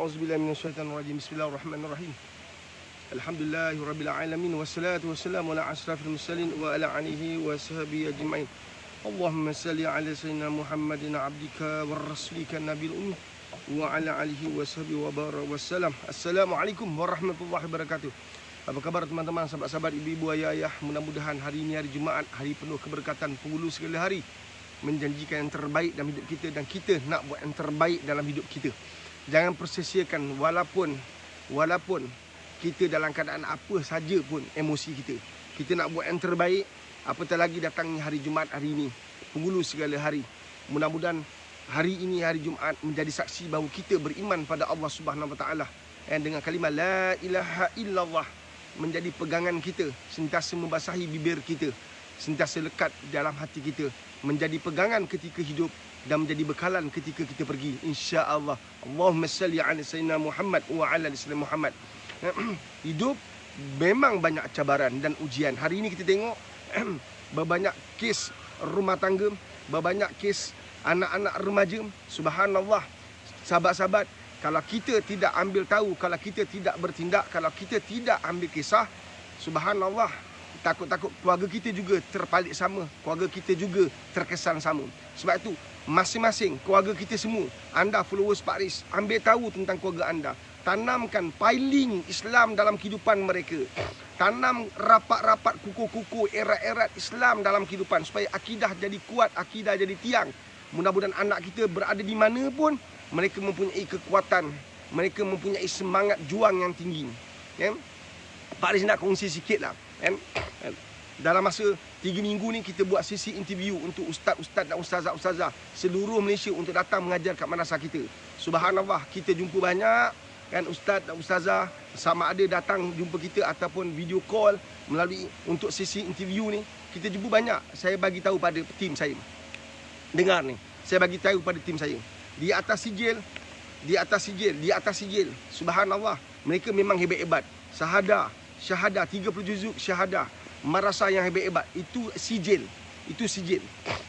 A'udzubillahi minasyaitonirrajim. Bismillahirrahmanirrahim. Alhamdulillahirabbil alamin wassalatu wassalamu ala asyrafil mursalin wa ala alihi wa sahbihi ajmain. Allahumma salli ala sayyidina Muhammadin abdika wa rasulika nabiyil ummi wa ala alihi wa sahbihi wa barak wassalam. Assalamualaikum warahmatullahi wabarakatuh. Apa kabar teman-teman, sahabat-sahabat, ibu-ibu, ayah-ayah? Mudah-mudahan hari ini hari Jumaat, hari penuh keberkatan, penghulu segala hari, menjanjikan yang terbaik dalam hidup kita, dan kita nak buat yang terbaik dalam hidup kita. Jangan persia-siakan walaupun kita dalam keadaan apa saja pun emosi kita. Kita nak buat yang terbaik, apatah lagi datangnya hari Jumaat hari ini, penghulu segala hari. Mudah-mudahan hari ini hari Jumaat menjadi saksi bahawa kita beriman pada Allah Subhanahu Wa Taala, dan dengan kalimah la ilaha illallah menjadi pegangan kita, sentiasa membasahi bibir kita, sentiasa lekat dalam hati kita, menjadi pegangan ketika hidup dan menjadi bekalan ketika kita pergi, insya-Allah. Allahumma salli ala sayyidina Muhammad wa ala ali sayyidina Muhammad. Hidup memang banyak cabaran dan ujian. Hari ini kita tengok berbanyak kes rumah tangga, berbanyak kes anak-anak remaja. Subhanallah, sahabat-sahabat, kalau kita tidak ambil tahu, kalau kita tidak bertindak, kalau kita tidak ambil kisah, subhanallah, takut-takut keluarga kita juga terpalit sama, keluarga kita juga terkesan sama. Sebab itu masing-masing keluarga kita semua, anda followers Pak Riz, ambil tahu tentang keluarga anda, tanamkan piling Islam dalam kehidupan mereka, tanam rapat-rapat kuku-kuku erat-erat Islam dalam kehidupan, supaya akidah jadi kuat, akidah jadi tiang. Mudah-mudahan anak kita berada di mana pun, mereka mempunyai kekuatan, mereka mempunyai semangat juang yang tinggi. Pak Riz nak kongsi sikit lah. Dalam masa 3 minggu ni kita buat sesi interview untuk ustaz-ustaz dan ustazah-ustazah seluruh Malaysia untuk datang mengajar kat madrasah kita. Subhanallah, kita jumpa banyak kan ustaz dan ustazah, sama ada datang jumpa kita ataupun video call melalui untuk sesi interview ni. Kita jumpa banyak. Saya bagi tahu pada tim saya. Dengar ni, saya bagi tahu pada tim saya. Di atas sijil, subhanallah, mereka memang hebat-hebat. Syahadah 30 juzuk syahadah, madrasah yang hebat-hebat, itu sijil.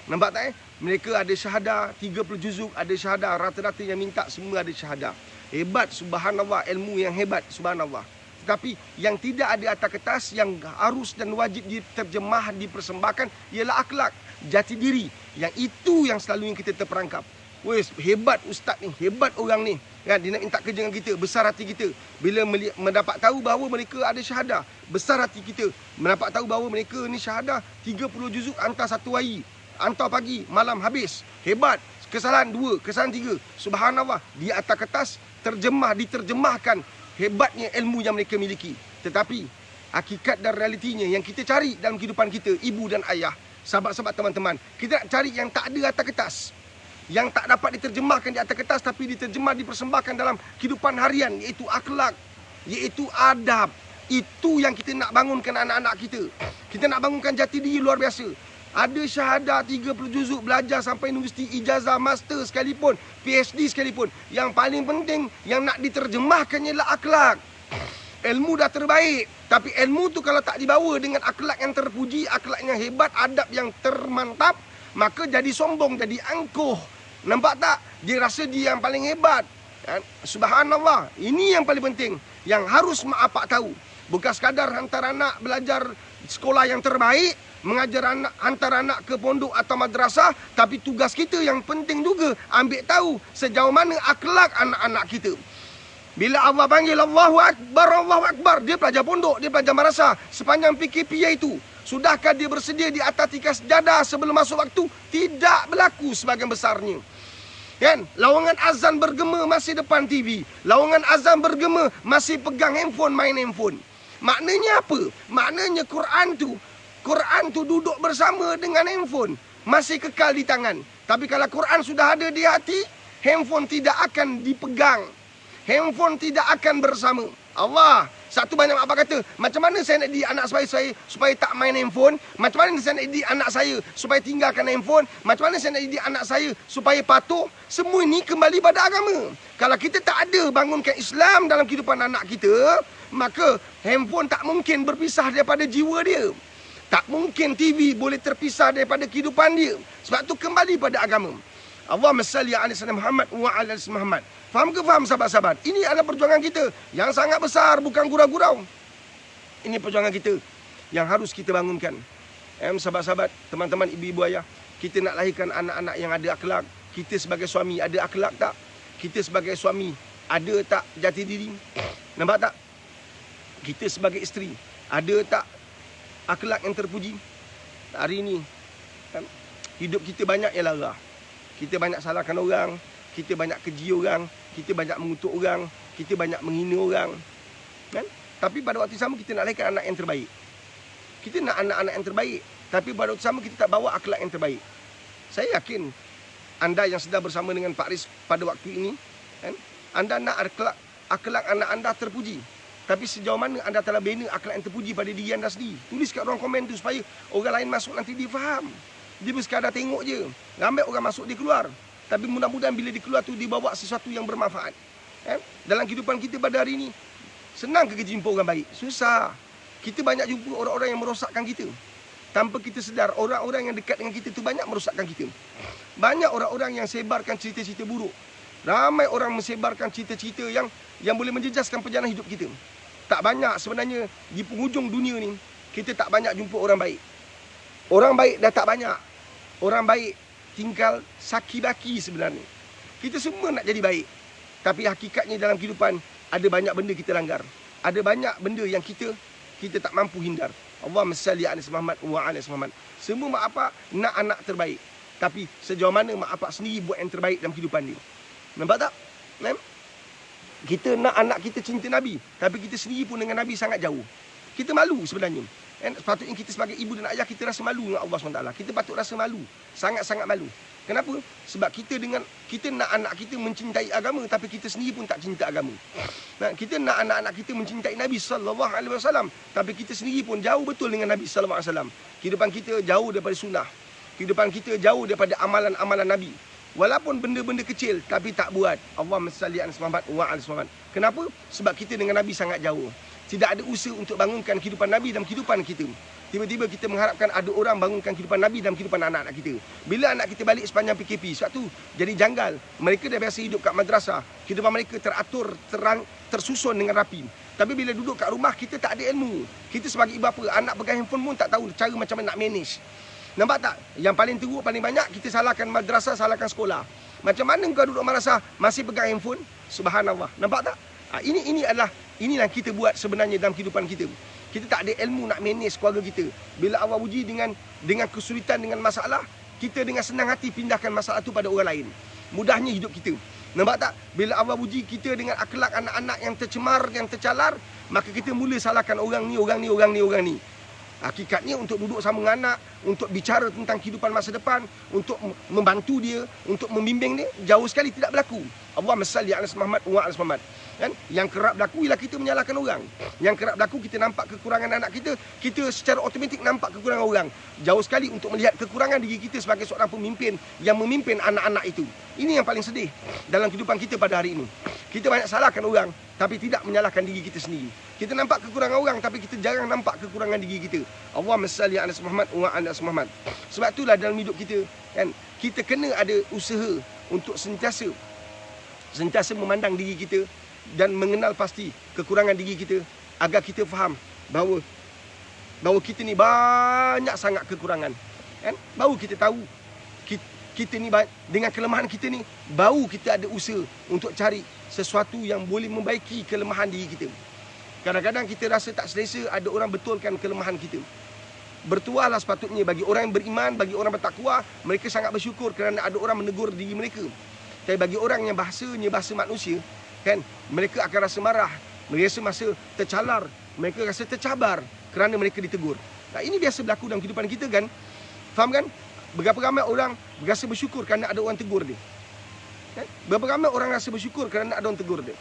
Nampak tak Mereka ada syahadah 30 juzuk, ada syahadah, rata-rata yang minta semua ada syahadah. Hebat, subhanallah, ilmu yang hebat, subhanallah. Tetapi yang tidak ada atas kertas, yang harus dan wajib diterjemah, dipersembahkan, ialah akhlak, jati diri. Yang itu yang selalu yang kita terperangkap. Wes, hebat ustaz ni, hebat orang ni, kan, dia nak minta kerja dengan kita, besar hati kita. Bila mendapat tahu bahawa mereka ada syahadah, besar hati kita. Mendapat tahu bahawa mereka ni syahadah 30 juzuk, hantar satu hari, hantar pagi, malam habis. Hebat. Kesalahan 2, kesalahan 3. Subhanallah, di atas kertas diterjemahkan hebatnya ilmu yang mereka miliki. Tetapi hakikat dan realitinya yang kita cari dalam kehidupan kita, ibu dan ayah, sahabat-sahabat, teman-teman, kita nak cari yang tak ada atas kertas, yang tak dapat diterjemahkan di atas kertas, tapi diterjemah, dipersembahkan dalam kehidupan harian, iaitu akhlak, iaitu adab. Itu yang kita nak bangunkan anak-anak kita. Kita nak bangunkan jati diri luar biasa. Ada syahadah 30 juzuk, belajar sampai universiti, ijazah, master sekalipun, PhD sekalipun, yang paling penting yang nak diterjemahkan ialah akhlak. Ilmu dah terbaik, tapi ilmu tu kalau tak dibawa dengan akhlak yang terpuji, akhlak yang hebat, adab yang termantap, maka jadi sombong, jadi angkuh. Nampak tak? Dia rasa dia yang paling hebat. Subhanallah, ini yang paling penting, yang harus mak bapak tahu. Bukan sekadar hantar anak belajar sekolah yang terbaik, mengajar anak, hantar anak ke pondok atau madrasah, tapi tugas kita yang penting juga ambil tahu sejauh mana akhlak anak-anak kita. Bila Allah panggil Allahu Akbar, dia pelajar pondok, dia pelajar madrasah, sepanjang PKP itu, sudahkah dia bersedia di atas tikar sejadah sebelum masuk waktu? Tidak berlaku sebagian besarnya. Kan? Lawangan azan bergema masih depan TV. Lawangan azan bergema masih pegang handphone, main handphone. Maknanya apa? Maknanya Quran tu duduk bersama dengan handphone, masih kekal di tangan. Tapi kalau Quran sudah ada di hati, handphone tidak akan dipegang, handphone tidak akan bersama. Allah, satu banyak apa kata, macam mana saya nak didik anak saya supaya tak main handphone? Macam mana saya nak didik anak saya supaya tinggalkan handphone? Macam mana saya nak didik anak saya supaya patuh? Semua ini kembali pada agama. Kalau kita tak ada bangunkan Islam dalam kehidupan anak kita, maka handphone tak mungkin berpisah daripada jiwa dia. Tak mungkin TV boleh terpisah daripada kehidupan dia. Sebab tu kembali pada agama. Allahumma salli ala sayyidina Muhammad wa ala ali Muhammad. Faham ke faham sahabat-sahabat? Ini adalah perjuangan kita yang sangat besar, bukan gurau-gurau. Ini perjuangan kita yang harus kita bangunkan. Sahabat-sahabat, teman-teman, ibu-ibu ayah, kita nak lahirkan anak-anak yang ada akhlak. Kita sebagai suami ada akhlak tak? Kita sebagai suami ada tak jati diri? Nampak tak? Kita sebagai isteri ada tak akhlak yang terpuji? Hari ini hidup kita banyak yang lara. Kita banyak salahkan orang, kita banyak keji orang, kita banyak mengutuk orang, kita banyak menghina orang. Kan? Tapi pada waktu sama kita nak lahirkan anak yang terbaik. Kita nak anak-anak yang terbaik, tapi pada waktu sama kita tak bawa akhlak yang terbaik. Saya yakin anda yang sedang bersama dengan Pak Riz pada waktu ini, kan? Anda nak akhlak anak anda terpuji. Tapi sejauh mana anda telah bina akhlak yang terpuji pada diri anda sendiri? Tulis kat ruang komen tu supaya orang lain masuk nanti dia faham. Dia sekadar tengok je. Ramai orang masuk dia keluar. Tapi mudah-mudahan bila dia keluar tu dia bawa sesuatu yang bermanfaat. Dalam kehidupan kita pada hari ini, senang ke jumpa orang baik? Susah. Kita banyak jumpa orang-orang yang merosakkan kita. Tanpa kita sedar, orang-orang yang dekat dengan kita tu banyak merosakkan kita. Banyak orang-orang yang sebarkan cerita-cerita buruk. Ramai orang mensebarkan cerita-cerita yang boleh menjejaskan perjalanan hidup kita. Tak banyak sebenarnya di penghujung dunia ni, kita tak banyak jumpa orang baik. Orang baik dah tak banyak. Orang baik tinggal saki-baki sebenarnya. Kita semua nak jadi baik. Tapi hakikatnya dalam kehidupan ada banyak benda kita langgar. Ada banyak benda yang kita tak mampu hindar. Allahumma salli ala Muhammad wa ala Muhammad. Semua mak bapak nak anak terbaik. Tapi sejauh mana mak bapak sendiri buat yang terbaik dalam kehidupan dia. Nampak tak? Kita nak anak kita cinta Nabi, tapi kita sendiri pun dengan Nabi sangat jauh. Kita malu sebenarnya. Sepatutnya kita sebagai ibu dan ayah, kita rasa malu dengan Allah SWT. Kita patut rasa malu. Sangat-sangat malu. Kenapa? Sebab kita nak anak kita mencintai agama, tapi kita sendiri pun tak cinta agama. Kita nak anak-anak kita mencintai Nabi SAW, tapi kita sendiri pun jauh betul dengan Nabi SAW. Kehidupan kita jauh daripada sunnah. Kehidupan kita jauh daripada amalan-amalan Nabi. Walaupun benda-benda kecil, tapi tak buat. Allahumma salli ala Muhammad wa ala Muhammad. Kenapa? Sebab kita dengan Nabi sangat jauh. Tidak ada usaha untuk bangunkan kehidupan Nabi dalam kehidupan kita. Tiba-tiba kita mengharapkan ada orang bangunkan kehidupan Nabi dalam kehidupan anak-anak kita. Bila anak kita balik sepanjang PKP, sebab tu jadi janggal. Mereka dah biasa hidup kat madrasah. Kehidupan mereka teratur, tersusun dengan rapi. Tapi bila duduk kat rumah, kita tak ada ilmu. Kita sebagai ibu bapa, anak pegang handphone pun tak tahu cara macam mana nak manage. Nampak tak? Yang paling teruk, paling banyak kita salahkan madrasah, salahkan sekolah. Macam mana kau duduk madrasah masih pegang handphone? Subhanallah. Nampak tak? Inilah yang kita buat sebenarnya dalam kehidupan kita. Kita tak ada ilmu nak manage keluarga kita. Bila Allah uji dengan kesulitan, dengan masalah, kita dengan senang hati pindahkan masalah itu pada orang lain. Mudahnya hidup kita. Nampak tak? Bila Allah uji kita dengan akhlak anak-anak yang tercemar, yang tercalar, maka kita mula salahkan orang ni, orang ni, orang ni, orang ni. Hakikatnya untuk duduk sama dengan anak, untuk bicara tentang kehidupan masa depan, untuk membantu dia, untuk membimbing dia, jauh sekali tidak berlaku. Allahumma salli ala Muhammad wa ala Muhammad. Kan? Yang kerap berlaku ialah kita menyalahkan orang. Yang kerap berlaku kita nampak kekurangan anak kita, kita secara automatik nampak kekurangan orang. Jauh sekali untuk melihat kekurangan diri kita sebagai seorang pemimpin yang memimpin anak-anak itu. Ini yang paling sedih dalam kehidupan kita pada hari ini. Kita banyak salahkan orang, tapi tidak menyalahkan diri kita sendiri. Kita nampak kekurangan orang, tapi kita jarang nampak kekurangan diri kita. Allahumma salli ala Muhammad wa ala Muhammad. Sebab itulah dalam hidup kita, kan, kita kena ada usaha untuk sentiasa memandang diri kita dan mengenal pasti kekurangan diri kita, agar kita faham bahawa kita ni banyak sangat kekurangan, kan? Baru kita tahu kita ni dengan kelemahan kita ni, baru kita ada usaha untuk cari sesuatu yang boleh membaiki kelemahan diri kita. Kadang-kadang kita rasa tak selesa ada orang betulkan kelemahan kita. Bertuahlah sepatutnya bagi orang yang beriman, bagi orang bertakwa, mereka sangat bersyukur kerana ada orang menegur diri mereka. Tapi bagi orang yang bahasanya bahasa manusia, kan, mereka akan rasa marah, mereka rasa tercalar, mereka rasa tercabar kerana mereka ditegur. Nah, ini biasa berlaku dalam kehidupan kita, kan? Faham kan? Berapa ramai orang rasa bersyukur kerana ada orang tegur dia. Kan? Berapa ramai orang rasa bersyukur kerana ada orang tegur dia.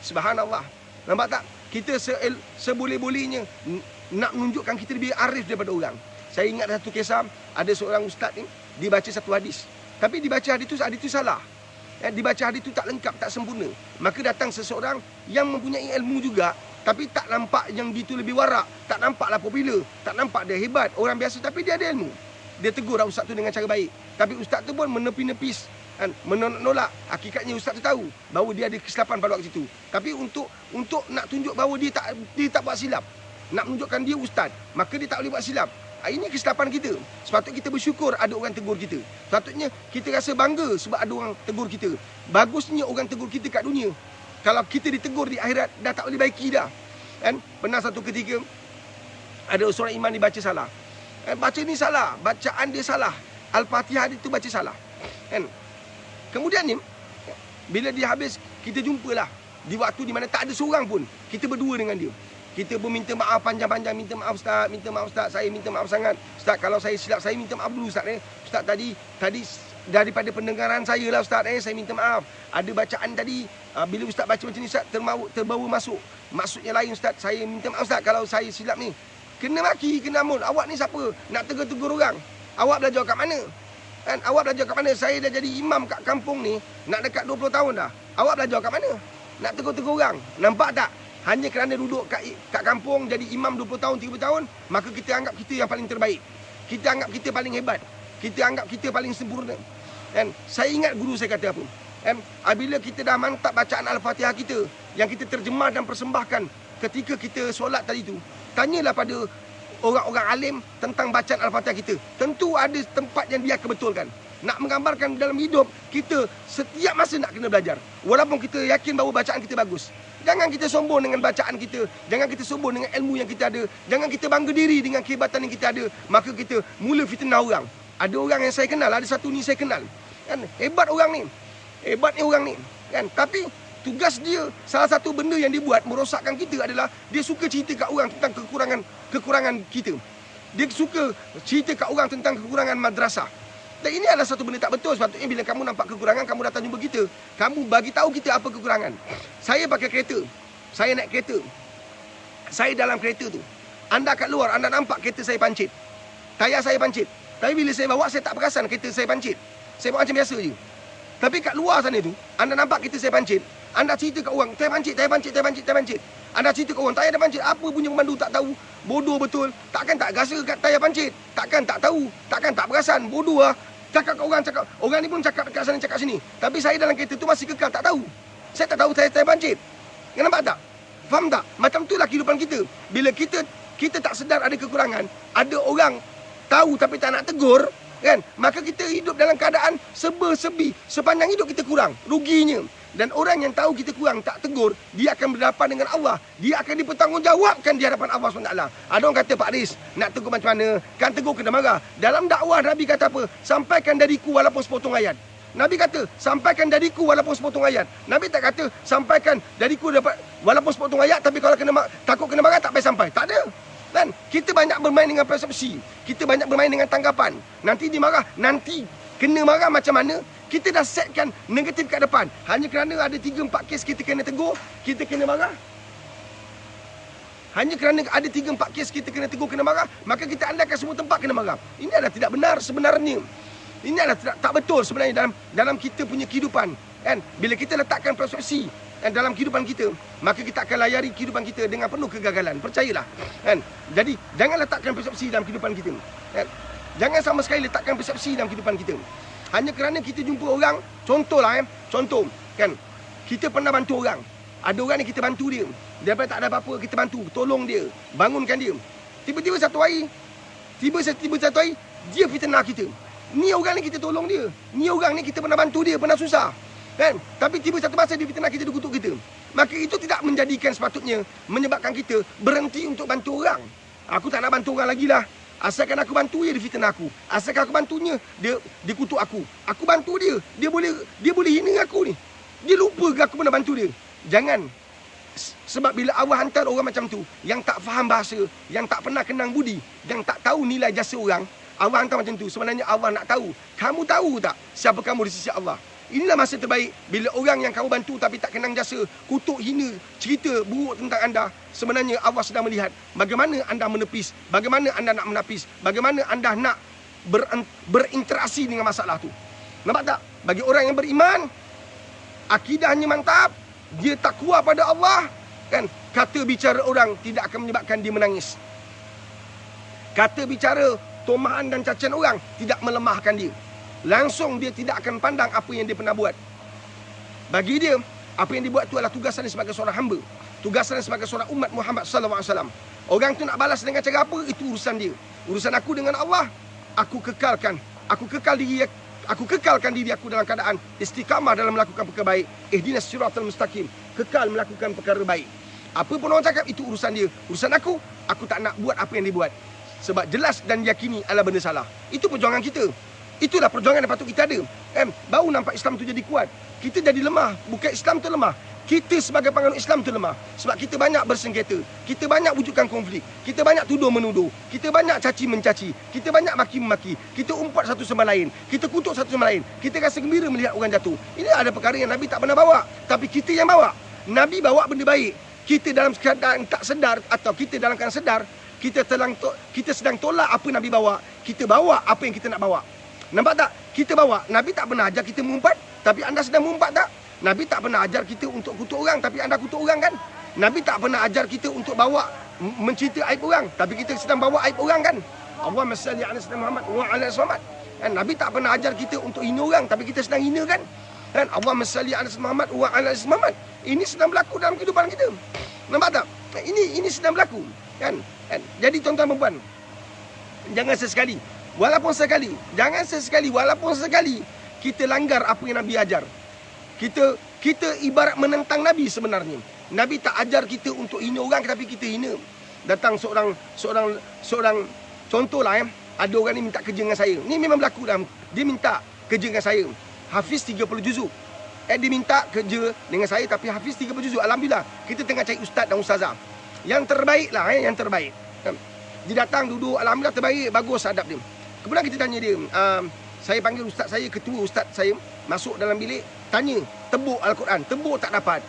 Subhanallah. Nampak tak? Kita seboleh-bolehnya nak menunjukkan kita lebih arif daripada orang. Saya ingat satu kisah, ada seorang ustaz ni, dia baca satu hadis. Tapi dibaca hadis itu salah. Dibaca hadis itu tak lengkap, tak sempurna. Maka datang seseorang yang mempunyai ilmu juga, tapi tak nampak yang dia itu lebih warak, tak nampaklah popular, tak nampak dia hebat, orang biasa, tapi dia ada ilmu. Dia tegur ustaz tu dengan cara baik. Tapi ustaz tu pun menepis-nepis Kan menolak. Hakikatnya ustaz tu tahu bahawa dia ada kesilapan pada waktu itu. Tapi untuk nak tunjuk bahawa dia tak buat silap, nak menunjukkan dia ustaz, maka dia tak boleh buat silap. Ini kesilapan kita. Sepatutnya kita bersyukur ada orang tegur kita. Sepatutnya kita rasa bangga sebab ada orang tegur kita. Bagusnya orang tegur kita kat dunia. Kalau kita ditegur di akhirat, dah tak boleh baiki dah. Kan? Pernah satu ketika ada seorang imam dibaca salah. Baca ni salah, bacaan dia salah. Al-Fatihah dia tu baca salah. Kan? Kemudian ni, bila dia habis, kita jumpalah di waktu di mana tak ada seorang pun. Kita berdua dengan dia. Kita pun minta maaf panjang-panjang. Minta maaf ustaz, saya minta maaf sangat. Ustaz, kalau saya silap, saya minta maaf dulu ustaz. Ustaz tadi daripada pendengaran saya lah ustaz, saya minta maaf. Ada bacaan tadi, bila ustaz baca macam ni ustaz, terbawa masuk. Maksudnya lain ustaz, saya minta maaf ustaz kalau saya silap ni. Kena maki, kena amun. Awak ni siapa? Nak tegur-tegur orang. Awak belajar kat mana? Kan? Awak belajar kat mana? Saya dah jadi imam kat kampung ni, nak dekat 20 tahun dah. Awak belajar kat mana? Nak tegur-tegur orang. Nampak tak? Hanya kerana duduk kat kampung, jadi imam 20 tahun, 30 tahun, maka kita anggap kita yang paling terbaik. Kita anggap kita paling hebat. Kita anggap kita paling sempurna. Kan? Saya ingat guru saya kata apa? Apabila kita dah mantap bacaan Al-Fatihah kita, yang kita terjemah dan persembahkan ketika kita solat tadi tu, tanyalah pada orang-orang alim tentang bacaan Al-Fatihah kita. Tentu ada tempat yang dia akan betulkan. Nak menggambarkan dalam hidup, kita setiap masa nak kena belajar. Walaupun kita yakin bahawa bacaan kita bagus. Jangan kita sombong dengan bacaan kita. Jangan kita sombong dengan ilmu yang kita ada. Jangan kita bangga diri dengan kehebatan yang kita ada. Maka kita mula fitnah orang. Ada orang yang saya kenal, ada satu ni saya kenal. Kan? Hebat orang ni. Hebatnya orang ni. Kan? Tapi tugas dia, salah satu benda yang dia buat merosakkan kita adalah dia suka cerita kat orang tentang kekurangan kita. Dia suka cerita kat orang tentang kekurangan madrasah. Dan ini adalah satu benda tak betul. Sepatutnya bila kamu nampak kekurangan, kamu datang jumpa kita. Kamu bagi tahu kita apa kekurangan. Saya pakai kereta. Saya naik kereta. Saya dalam kereta tu. Anda kat luar, anda nampak kereta saya pancit. Tayar saya pancit. Tapi bila saya bawa, saya tak perasan kereta saya pancit. Saya bawa macam biasa je. Tapi kat luar sana tu, anda nampak kereta saya pancit. Anda cerita kat orang, tayar pancit. Anda cerita kat orang, tayar dah pancit. Apa punya pemandu tak tahu. Bodoh betul. Takkan tak rasa kat tayar pancit. Takkan tak tahu. Takkan tak perasan. Bodoh lah. Cakap kat orang, orang ni pun cakap dekat sana, cakap sini. Tapi saya dalam kereta tu masih kekal, tak tahu. Saya tak tahu tayar pancit. Nampak tak? Faham tak? Macam itulah kehidupan kita. Bila kita tak sedar ada kekurangan, ada orang tahu tapi tak nak tegur, kan? Maka kita hidup dalam keadaan serba-serbi. Sepanjang hidup kita kurang, ruginya. Dan orang yang tahu kita kurang, tak tegur, dia akan berhadapan dengan Allah. Dia akan dipertanggungjawabkan di hadapan Allah SWT. Ada orang kata, Pak Riz, nak tegur macam mana? Kan tegur kena marah. Dalam dakwah Nabi kata apa? Sampaikan dariku walaupun sepotong ayat. Nabi kata, sampaikan dariku walaupun sepotong ayat. Nabi tak kata, sampaikan dariku dapat walaupun sepotong ayat, tapi kalau takut kena marah, tak payah sampai. Tak ada. Dan kita banyak bermain dengan persepsi. Kita banyak bermain dengan tanggapan. Nanti dia marah, nanti kena marah macam mana? Kita dah setkan negatif kat depan. Hanya kerana ada 3-4 kes kita kena tegur, kita kena marah. Hanya kerana ada 3-4 kes kita kena tegur, kena marah, maka kita andalkan semua tempat kena marah. Ini adalah tidak benar sebenarnya. Ini adalah tak betul sebenarnya dalam kita punya kehidupan. Kan? Bila kita letakkan persepsi dalam kehidupan kita, maka kita akan layari kehidupan kita dengan penuh kegagalan. Percayalah. Kan? Jadi, jangan letakkan persepsi dalam kehidupan kita. Kan? Jangan sama sekali letakkan persepsi dalam kehidupan kita. Hanya kerana kita jumpa orang, contohlah contoh, kan, kita pernah bantu orang. Ada orang ni kita bantu dia. Daripada tak ada apa-apa, kita bantu, tolong dia, bangunkan dia. Tiba-tiba satu hari, dia fitnah kita. Ni orang ni kita tolong dia. Ni orang ni kita pernah bantu dia, pernah susah. Kan? Tapi tiba satu masa dia fitnah kita, dia kutuk kita. Maka itu tidak menjadikan sepatutnya menyebabkan kita berhenti untuk bantu orang. Aku tak nak bantu orang lagi lah. Asalkan aku bantu dia fitnah aku. Asalkan aku bantunya, dia kutuk aku. Aku bantu dia, dia boleh hina aku ni. Dia lupa ke aku pernah bantu dia. Jangan. Sebab bila Allah hantar orang macam tu, yang tak faham bahasa, yang tak pernah kenang budi, yang tak tahu nilai jasa orang, Allah hantar macam tu. Sebenarnya Allah nak tahu. Kamu tahu tak siapa kamu di sisi Allah? Inilah masa terbaik bila orang yang kamu bantu tapi tak kenang jasa, kutuk, hina, cerita buruk tentang anda. Sebenarnya Allah sedang melihat bagaimana anda menepis, bagaimana anda nak menapis, bagaimana anda nak berinteraksi dengan masalah tu. Nampak tak? Bagi orang yang beriman, akidahnya mantap, dia takwa pada Allah, kan? Kata bicara orang tidak akan menyebabkan dia menangis. Kata bicara tomahan dan cacian orang tidak melemahkan dia. langsung dia tidak akan pandang apa yang dia pernah buat. Bagi dia, apa yang dia buat itu adalah tugasan dia sebagai seorang hamba, tugasan dia sebagai seorang umat Muhammad sallallahu alaihi wasallam. Orang tu nak balas dengan cara apa, itu urusan dia. Urusan aku dengan Allah, aku kekalkan diri aku dalam keadaan istiqamah dalam melakukan perkara baik. Ihdinas siratal mustaqim, kekal melakukan perkara baik. Apa pun orang cakap, itu urusan dia. Urusan aku tak nak buat apa yang dia buat. Sebab jelas dan yakini adalah benda salah. Itu perjuangan kita. Itulah perjuangan yang patut kita ada. Baru nampak Islam tu jadi kuat. Kita jadi lemah. Bukan Islam tu lemah. Kita sebagai penganut Islam tu lemah. Sebab kita banyak bersengketa. Kita banyak wujudkan konflik. Kita banyak tuduh-menuduh. Kita banyak caci-mencaci. Kita banyak maki-memaki. Kita umpat satu sama lain. Kita kutuk satu sama lain. Kita rasa gembira melihat orang jatuh. Ini ada perkara yang Nabi tak pernah bawa. Tapi kita yang bawa. Nabi bawa benda baik. Kita dalam keadaan tak sedar atau kita dalam keadaan sedar, kita sedang tolak apa Nabi bawa. Kita bawa apa yang kita nak bawa. Nampak tak? Kita bawa. Nabi tak pernah ajar kita mengumpat, tapi anda sedang mengumpat tak? Nabi tak pernah ajar kita untuk kutuk orang, tapi anda kutuk orang kan? Nabi tak pernah ajar kita untuk bawa mencerita aib orang, tapi kita sedang bawa aib orang kan? Allahumma salli ala sayyidina Muhammad wa ala Muhammad. Kan Nabi tak pernah ajar kita untuk hina orang, tapi kita sedang hina kan? Kan Allahumma salli ala sayyidina Muhammad wa ala Muhammad. Ini sedang berlaku dalam kehidupan kita. Nampak tak? Ini sedang berlaku, kan? Jadi tuan-tuan dan puan, jangan sesekali kita langgar apa yang Nabi ajar. Kita ibarat menentang Nabi sebenarnya. Nabi tak ajar kita untuk hina orang, tapi kita hina. Datang seorang contohlah, ada orang ni minta kerja dengan saya. Ni memang berlaku dalam, dia minta kerja dengan saya. Hafiz 30 juzuk. Dia minta kerja dengan saya tapi hafiz 30 juzuk. Alhamdulillah, kita tengah cari ustaz dan ustazah yang terbaik lah, yang terbaik. Dia datang duduk, alhamdulillah terbaik, bagus adab dia. Kemudian kita tanya dia, saya panggil ustaz saya, ketua ustaz saya, masuk dalam bilik, tanya, tebuk Al-Quran, tebuk tak dapat.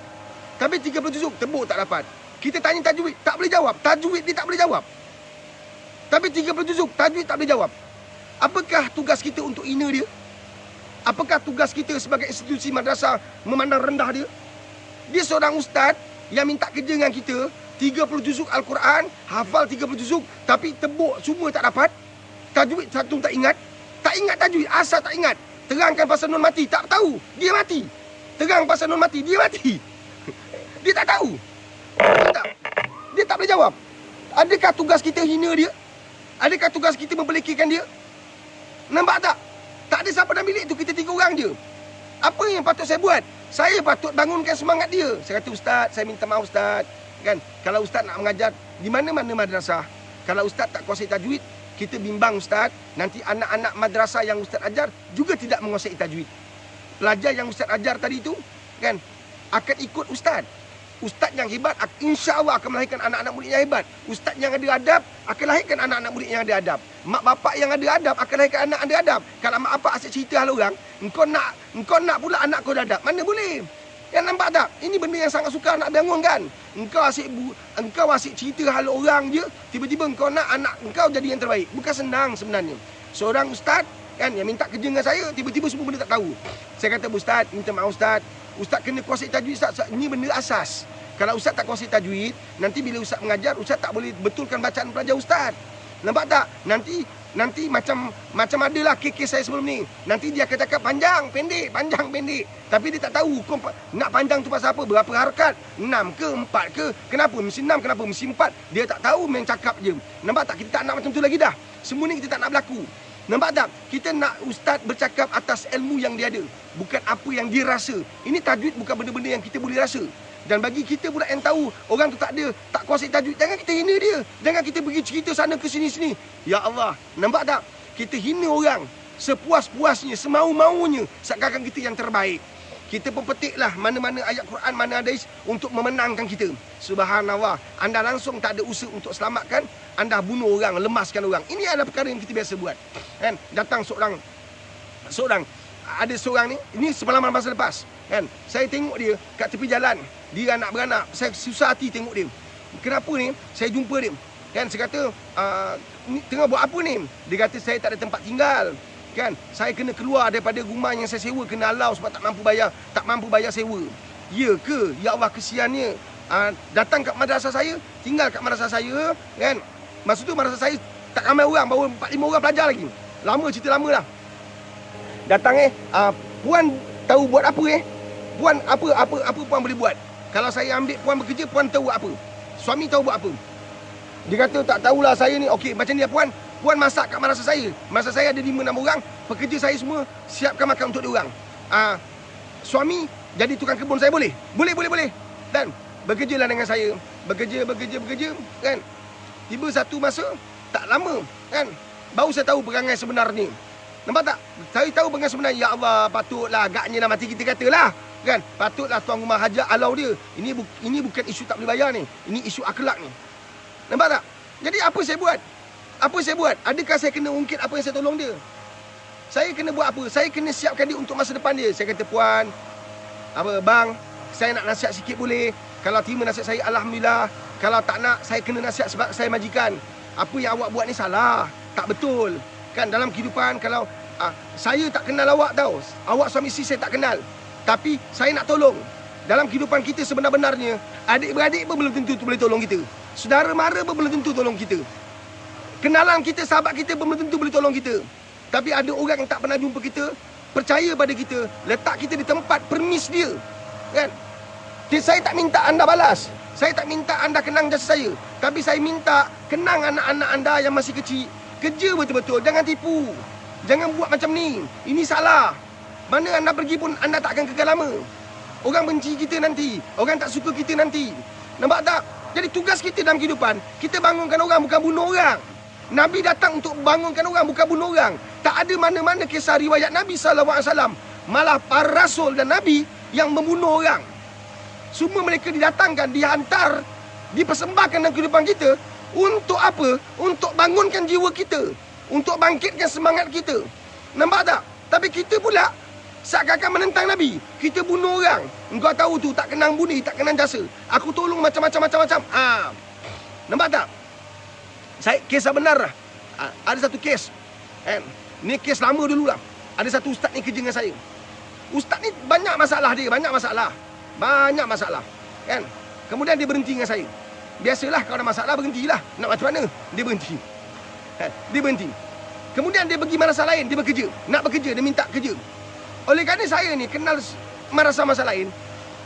Tapi 30 juzuk, tebuk tak dapat. Kita tanya tajwid, tak boleh jawab. Tajwid dia tak boleh jawab. Tapi 30 juzuk, tajwid tak boleh jawab. Apakah tugas kita untuk hina dia? Apakah tugas kita sebagai institusi madrasah memandang rendah dia? Dia seorang ustaz yang minta kerja dengan kita, 30 juzuk Al-Quran, hafal 30 juzuk, tapi tebuk semua tak dapat. Tajwid satu tak ingat. Tak ingat tajwid, asal tak ingat. Terangkan pasal nun mati, tak tahu. Dia mati. Terang pasal nun mati, dia mati. Dia tak tahu. Dia tak boleh jawab. Adakah tugas kita hina dia? Adakah tugas kita membelekikan dia? Nampak tak? Tak ada siapa dalam bilik tu, kita 3 orang je. Apa yang patut saya buat? Saya patut bangunkan semangat dia. Saya kata, ustaz, saya minta maaf ustaz. Kan? Kalau ustaz nak mengajar di mana-mana madrasah, kalau ustaz tak kuasai tajwid, kita bimbang ustaz, nanti anak-anak madrasah yang ustaz ajar juga tidak menguasai tajwid. Pelajar yang ustaz ajar tadi tu, kan, akan ikut ustaz. Ustaz yang hebat insya-Allah akan melahirkan anak-anak murid yang hebat. Ustaz yang ada adab akan lahirkan anak-anak murid yang ada adab. Mak bapak yang ada adab akan lahirkan anak ada adab. Kalau mak bapak asyik cerita hal orang, engkau nak pula anak kau ada adab. Mana boleh? Yang nampak tak? Ini benda yang sangat sukar nak bangunkan. Engkau asyik cerita hal orang je, tiba-tiba engkau nak anak engkau jadi yang terbaik. Bukan senang sebenarnya. Seorang ustaz kan yang minta kerja dengan saya, tiba-tiba semua benda tak tahu. Saya kata, ustaz, minta maaf ustaz. Ustaz kena kuasai tajwid ustaz. Ini benda asas. Kalau ustaz tak kuasai tajwid, nanti bila ustaz mengajar, ustaz tak boleh betulkan bacaan pelajar ustaz. Nampak tak? Nanti macam adalah KK saya sebelum ni. Nanti dia akan cakap panjang, pendek. Tapi dia tak tahu hukum nak panjang tu pasal apa, berapa harakat, 6 ke 4 ke, kenapa mesti 6, kenapa mesti 4. Dia tak tahu, main cakap je. Nampak tak? Kita tak nak macam tu lagi dah. Semua ni kita tak nak berlaku. Nampak tak? Kita nak ustaz bercakap atas ilmu yang dia ada, bukan apa yang dia rasa. Ini tajwid bukan benda-benda yang kita boleh rasa. Dan bagi kita pula yang tahu orang tu tak kuasai tajwid, jangan kita hina dia. Jangan kita pergi cerita sana ke sini. Ya Allah, nampak tak? Kita hina orang sepuas-puasnya, semau-maunya, seakan-akan kita yang terbaik. Kita pun petiklah mana-mana ayat Quran, mana hadis untuk memenangkan kita. Subhanallah, anda langsung tak ada usaha untuk selamatkan, anda bunuh orang, lemaskan orang. Ini adalah perkara yang kita biasa buat. Kan? Datang seorang ada seorang ni, ini semalam masa lepas, kan? Saya tengok dia kat tepi jalan, dia anak beranak, saya susah hati tengok dia. Kenapa ni? Saya jumpa dia, kan? Saya kata, ni tengah buat apa ni? Dia kata, saya tak ada tempat tinggal, kan? Saya kena keluar daripada rumah yang saya sewa, kena halau sebab tak mampu bayar sewa. Ya ke? Ya Allah, kesiannya. Datang kat madrasah saya, tinggal kat madrasah saya, kan? Masa tu madrasah saya tak ramai orang, baru 4-5 orang pelajar lagi. Cerita lama lah. datang puan tahu buat apa Puan apa puan boleh buat? Kalau saya ambil puan bekerja, puan tahu buat apa? Suami tahu buat apa? Dia kata tak tahulah saya ni. Okey, macam ni puan. Puan masak kat madrasah saya. Madrasah saya ada 5-6 orang. Pekerja saya semua siapkan makan untuk dia orang. Suami jadi tukang kebun saya boleh? Boleh. Dan bekerjalah dengan saya. Bekerja kan. Tiba satu masa tak lama kan, baru saya tahu perangai sebenar ni. Nampak tak? Saya tahu perangai sebenar. Ya Allah, patutlah agaknya dah mati kita katalah. Kan? Patutlah tuan rumah hajar alau dia. Ini bukan isu tak boleh bayar ni. Ini isu akhlak ni. Nampak tak? Jadi apa saya buat? Adakah saya kena ungkit apa yang saya tolong dia? Saya kena buat apa? Saya kena siapkan dia untuk masa depan dia. Saya kata, puan, bang, saya nak nasihat sikit boleh? Kalau terima nasihat saya, alhamdulillah. Kalau tak nak, saya kena nasihat sebab saya majikan. Apa yang awak buat ni salah. Tak betul. Kan dalam kehidupan, kalau saya tak kenal awak tau. Awak suami isteri saya tak kenal. Tapi saya nak tolong. Dalam kehidupan kita sebenar-benarnya, adik-beradik pun belum tentu boleh tolong kita. Saudara mara pun belum tentu tolong kita. Kenalan kita, sahabat kita pun belum tentu boleh tolong kita. Tapi ada orang yang tak pernah jumpa kita, percaya pada kita, letak kita di tempat permis dia. Kan? Saya tak minta anda balas. Saya tak minta anda kenang jasa saya. Tapi saya minta kenang anak-anak anda yang masih kecil. Kerja betul-betul. Jangan tipu. Jangan buat macam ni. Ini salah. Mana anda pergi pun anda tak akan kekal lama. Orang benci kita nanti. Orang tak suka kita nanti. Nampak tak? Jadi tugas kita dalam kehidupan, kita bangunkan orang, bukan bunuh orang. Nabi datang untuk bangunkan orang, bukan bunuh orang. Tak ada mana-mana kisah riwayat Nabi SAW. Malah para rasul dan Nabi yang membunuh orang. Semua mereka didatangkan, dihantar, dipersembahkan dalam kehidupan kita. Untuk apa? Untuk bangunkan jiwa kita. Untuk bangkitkan semangat kita. Nampak tak? Tapi kita pula seakan-akan menentang Nabi. Kita bunuh orang. Engkau tahu tu, tak kenang budi, tak kenang jasa. Aku tolong macam-macam. Nampak tak? Kisah benar lah. Ada satu kes. Ni kes lama dulu lah. Ada satu ustaz ni kerja dengan saya. Ustaz ni banyak masalah dia. Banyak masalah. Kan? Kemudian dia berhenti dengan saya. Biasalah kalau ada masalah berhentilah. Nak macam mana? Dia berhenti. Dia berhenti. Kemudian dia pergi madrasah lain. Dia bekerja. Nak bekerja. Dia minta kerja. Oleh kerana saya ni kenal madrasah lain.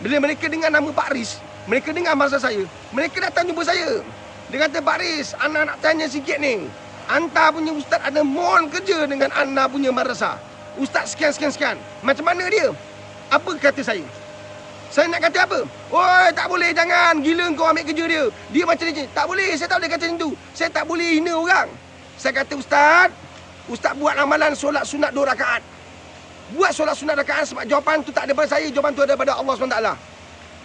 Bila mereka dengar nama Pak Riz, mereka dengar madrasah saya, mereka datang jumpa saya. Dia kata, Pak Riz, Ana nak tanya sikit ni. Anta punya ustaz ada mohon kerja dengan Ana punya madrasah. Ustaz sekian. Macam mana dia? Apa kata saya? Saya nak kata apa? Oi, tak boleh, jangan. Gila kau ambil kerja dia. Dia macam ni. Tak boleh, saya tak boleh kata macam tu. Saya tak boleh hina orang. Saya kata, Ustaz buat amalan solat sunat 2 rakaat. Buat solat sunat rakaat sebab jawapan tu tak ada pada saya. Jawapan tu ada pada Allah SWT.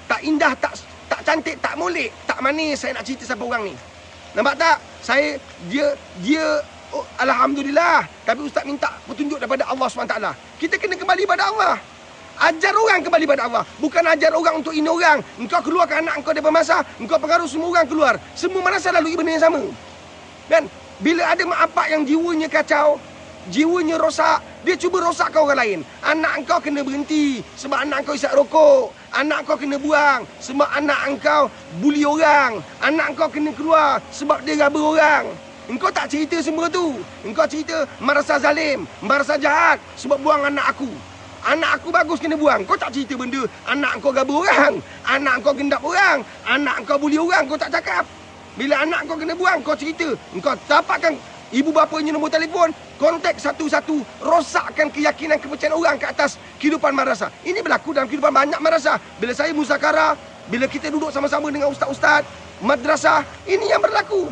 Tak indah, tak cantik, tak molek, tak manis saya nak cerita siapa orang ni. Nampak tak? Dia alhamdulillah. Tapi Ustaz minta petunjuk daripada Allah SWT. Kita kena kembali pada Allah. Ajar orang kembali pada Allah. Bukan ajar orang untuk hina orang. Engkau keluarkan anak engkau daripada madrasah, engkau pengaruh semua orang keluar. Semua madrasah lalu benda yang sama. Dan bila ada mak bapak yang jiwanya kacau, jiwanya rosak, dia cuba rosakkan orang lain. Anak engkau kena berhenti sebab anak engkau isap rokok. Anak engkau kena buang sebab anak engkau buli orang. Anak engkau kena keluar sebab dia raba orang. Engkau tak cerita semua tu. Engkau cerita madrasah zalim, madrasah jahat sebab buang anak aku. Anak aku bagus kena buang. Kau tak cerita benda anak kau gaba orang, anak kau gendap orang, anak kau buli orang, kau tak cakap. Bila anak kau kena buang, kau cerita. Engkau dapatkan ibu bapanya nombor telefon, kontak satu-satu, rosakkan keyakinan kepercayaan orang ke atas kehidupan madrasah. Ini berlaku dalam kehidupan banyak madrasah. Bila saya muzakarah, bila kita duduk sama-sama dengan ustaz-ustaz madrasah, ini yang berlaku.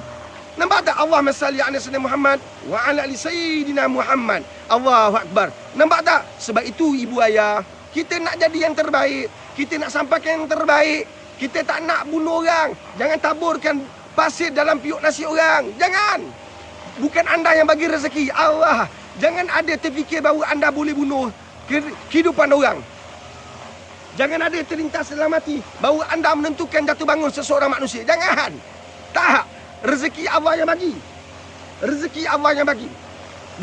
Nampak tak? Allahumma salli ala sayyidina Muhammad wa ala ali sayyidina Muhammad. Allahu akbar. Nampak tak? Sebab itu ibu ayah, kita nak jadi yang terbaik. Kita nak sampaikan yang terbaik. Kita tak nak bunuh orang. Jangan taburkan pasir dalam piuk nasi orang. Jangan. Bukan anda yang bagi rezeki, Allah. Jangan ada terfikir bahawa anda boleh bunuh kehidupan orang. Jangan ada terlintas dalam hati bahawa anda menentukan jatuh bangun seseorang manusia. Jangan. Tak. Rezeki Allah yang bagi. Rezeki Allah yang bagi.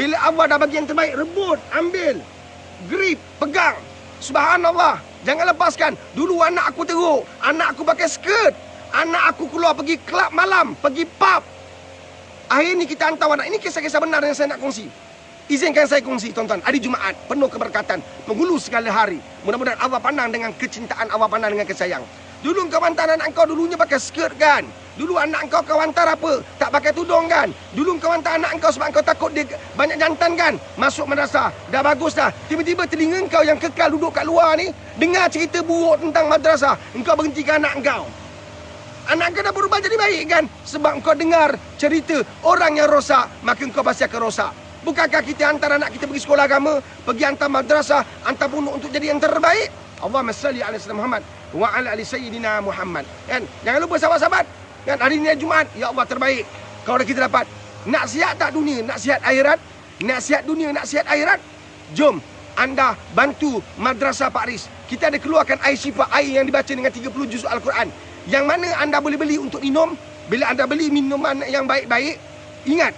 Bila Allah dah bagi yang terbaik, rebut, ambil, grip, pegang. Subhanallah. Jangan lepaskan. Dulu anak aku teruk, anak aku pakai skirt, anak aku keluar pergi kelab malam, pergi pub. Akhirnya kita hantar anak. Ini kisah-kisah benar yang saya nak kongsi. Izinkan saya kongsi tuan-tuan. Hari Jumaat penuh keberkatan, menghulu segala hari. Mudah-mudahan Allah pandang dengan kecintaan, Allah pandang dengan kesayang. Dulu kau hantar anak kau dulunya pakai skirt kan? Dulu anak kau hantar apa? Tak pakai tudung kan? Dulu kau hantar anak kau sebab kau takut dia banyak jantan kan? Masuk madrasah, dah bagus dah. Tiba-tiba telinga kau yang kekal duduk kat luar ni, dengar cerita buruk tentang madrasah. Engkau berhentikan anak kau. Anak kau dah berubah jadi baik kan? Sebab kau dengar cerita orang yang rosak, maka kau pasti akan rosak. Bukankah kita hantar anak kita pergi sekolah agama, pergi hantar madrasah, hantar bunuh untuk jadi yang terbaik? Allahumma salli ala sayyidina Muhammad wa ala ali sayyidina Muhammad. Kan? Jangan lupa sahabat-sahabat. Kan hari ini Jumaat, ya Allah terbaik. Kalau kita dapat nasihat tak dunia, nasihat akhirat, nasihat dunia, nasihat akhirat. Jom anda bantu Madrasah Pak Riz. Kita ada keluarkan air syifa, air yang dibaca dengan 30 juz Al-Quran. Yang mana anda boleh beli untuk minum. Bila anda beli minuman yang baik-baik, ingat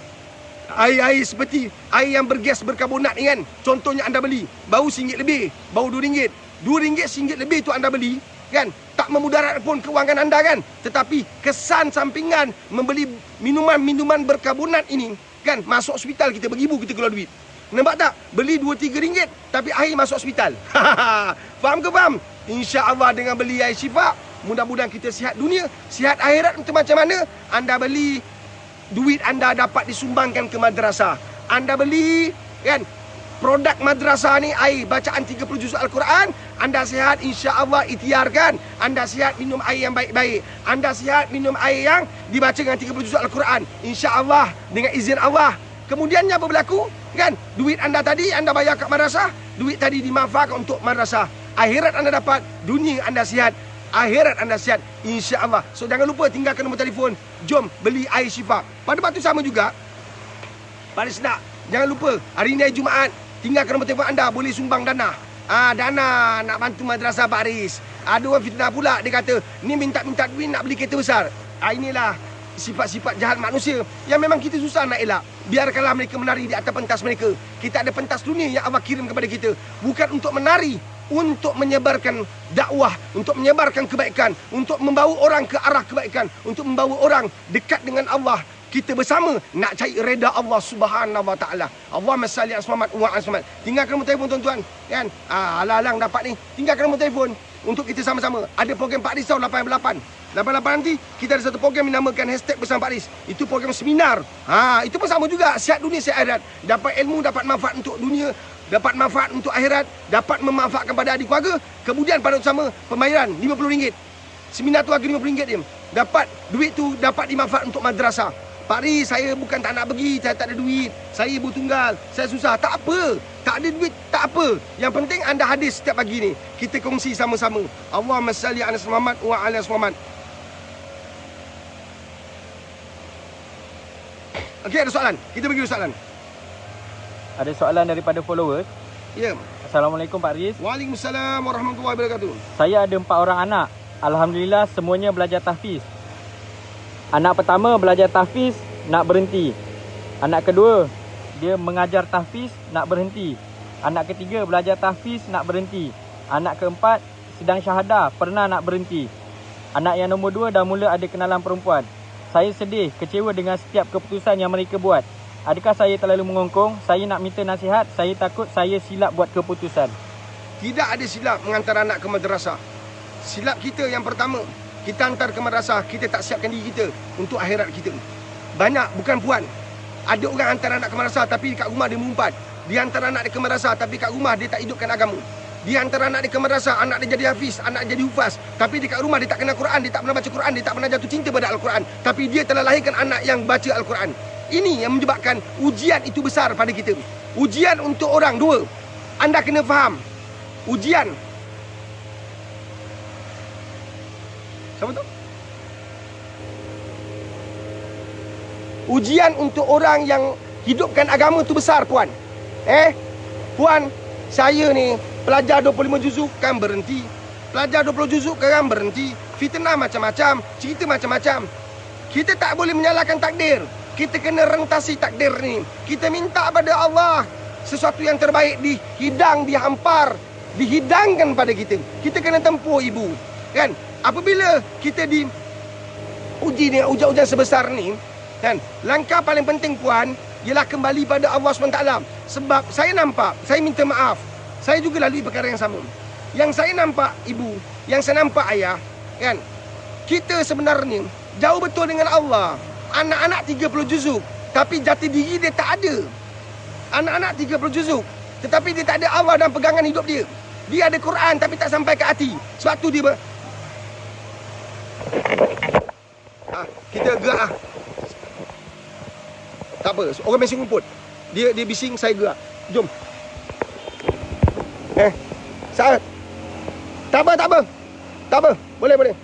air-air seperti air yang bergas berkarbonat ni kan. Contohnya anda beli bau RM1 lebih, bau RM2. RM2 RM1 lebih tu anda beli kan, tak memudarat pun keuangan anda kan. Tetapi kesan sampingan membeli minuman-minuman berkarbonat ini kan, masuk hospital kita beribu kita keluar duit. Nampak tak? Beli RM2-3 tapi air masuk hospital. Faham ke faham? InsyaAllah dengan beli air syifa, mudah-mudahan kita sihat dunia, sihat akhirat. Untuk macam mana? Anda beli, duit anda dapat disumbangkan ke madrasah. Anda beli kan produk madrasah ni, air bacaan 30 juz Al-Quran. Anda sihat, insya-Allah ikhtiarkan. Anda sihat minum air yang baik-baik. Anda sihat minum air yang dibaca dengan 30 juz Al-Quran. Insya-Allah dengan izin Allah. Kemudiannya apa berlaku? Kan? Duit anda tadi anda bayar kat madrasah, duit tadi dimanfaatkan untuk madrasah. Akhirat anda dapat, dunia anda sihat, akhirat anda sihat, insya-Allah. So jangan lupa tinggalkan nombor telefon. Jom beli air syifa. Pada waktu sama juga, Pak Riz nak, jangan lupa hari ini hari Jumaat, tinggalkan nombor telefon anda, boleh sumbang dana. Dana nak bantu Madrasah Pak Riz. Ada orang fitnah pula, dia kata ni minta-minta duit nak beli kereta besar. Inilah sifat-sifat jahat manusia yang memang kita susah nak elak. Biarkanlah mereka menari di atas pentas mereka. Kita ada pentas dunia yang Allah kirim kepada kita, bukan untuk menari, untuk menyebarkan dakwah, untuk menyebarkan kebaikan, untuk membawa orang ke arah kebaikan, untuk membawa orang dekat dengan Allah. Kita bersama nak cari reda Allah Subhanahu Wa Taala. Allahumma salli ala Muhammad wa ala Muhammad. Tinggalkan nombor telefon tuan-tuan, kan? Alang-alang dapat ni. Tinggalkan nombor telefon untuk kita sama-sama. Ada program Pak Riz tahun 88 nanti kita ada satu program yang dinamakan hashtag bersama Pak Riz. Itu program seminar. Itu pun sama juga, sihat dunia sihat akhirat. Dapat ilmu, dapat manfaat untuk dunia, dapat manfaat untuk akhirat, dapat memanfaatkan pada adik keluarga. Kemudian pada sama pembayaran RM50. Seminar tu harga RM50 dia. Dapat duit tu dapat dimanfaat untuk madrasah. Pak Riz, saya bukan tak nak pergi, saya tak ada duit, saya ibu tunggal, saya susah. Tak apa, tak ada duit, tak apa. Yang penting anda hadir setiap pagi ni. Kita kongsi sama-sama. Allahumma salli ala Muhammad wa ala Muhammad. Okey, ada soalan. Kita bagi soalan. Ada soalan daripada followers. Ya. Assalamualaikum Pak Riz. Waalaikumsalam warahmatullahi wabarakatuh. Saya ada 4 orang anak. Alhamdulillah semuanya belajar tahfiz. Anak pertama belajar tahfiz, nak berhenti. Anak kedua, dia mengajar tahfiz, nak berhenti. Anak ketiga belajar tahfiz, nak berhenti. Anak keempat sedang syahadah, pernah nak berhenti. Anak yang nombor 2 dah mula ada kenalan perempuan. Saya sedih, kecewa dengan setiap keputusan yang mereka buat. Adakah saya terlalu mengongkong? Saya nak minta nasihat, saya takut saya silap buat keputusan. Tidak ada silap mengantar anak ke madrasah. Silap kita yang pertama, kita hantar ke madrasah, kita tak siapkan diri kita untuk akhirat kita. Banyak, bukan puan. Ada orang hantar anak ke madrasah tapi kat rumah dia mengumpat. Dia hantar anak dia ke madrasah tapi kat rumah dia tak hidupkan agama. Dia hantar anak dia ke madrasah, anak dia jadi hafiz, anak dia jadi hufaz. Tapi dekat rumah dia tak kenal Quran, dia tak pernah baca Quran, dia tak pernah jatuh cinta pada Al-Quran. Tapi dia telah lahirkan anak yang baca Al-Quran. Ini yang menyebabkan ujian itu besar pada kita. Ujian untuk orang, 2. Anda kena faham. Ujian. Siapa tu? Ujian untuk orang yang hidupkan agama tu besar, puan. Puan, saya ni pelajar 25 juzuk kan berhenti. Pelajar 20 juzuk kan berhenti. Fitnah macam-macam, cerita macam-macam. Kita tak boleh menyalahkan takdir. Kita kena rentasi takdir ni. Kita minta pada Allah sesuatu yang terbaik dihidangkan pada kita. Kita kena tempuh ibu. Kan? Apabila kita diuji dengan ujian-ujian sebesar ni, kan? Langkah paling penting puan, ialah kembali pada Allah SWT. Sebab saya nampak, saya minta maaf, saya juga lalui perkara yang sama. Yang saya nampak ibu, yang saya nampak ayah, kan, kita sebenarnya jauh betul dengan Allah. Anak-anak 30 juzuk, tapi jati diri dia tak ada. Anak-anak 30 juzuk, tetapi dia tak ada Allah dalam pegangan hidup dia. Dia ada Quran tapi tak sampai ke hati. Sebab tu dia kita gerak . Tak apa, orang bising rumput. Dia bising, saya gerak. Jom. Saat. Tak apa. Boleh.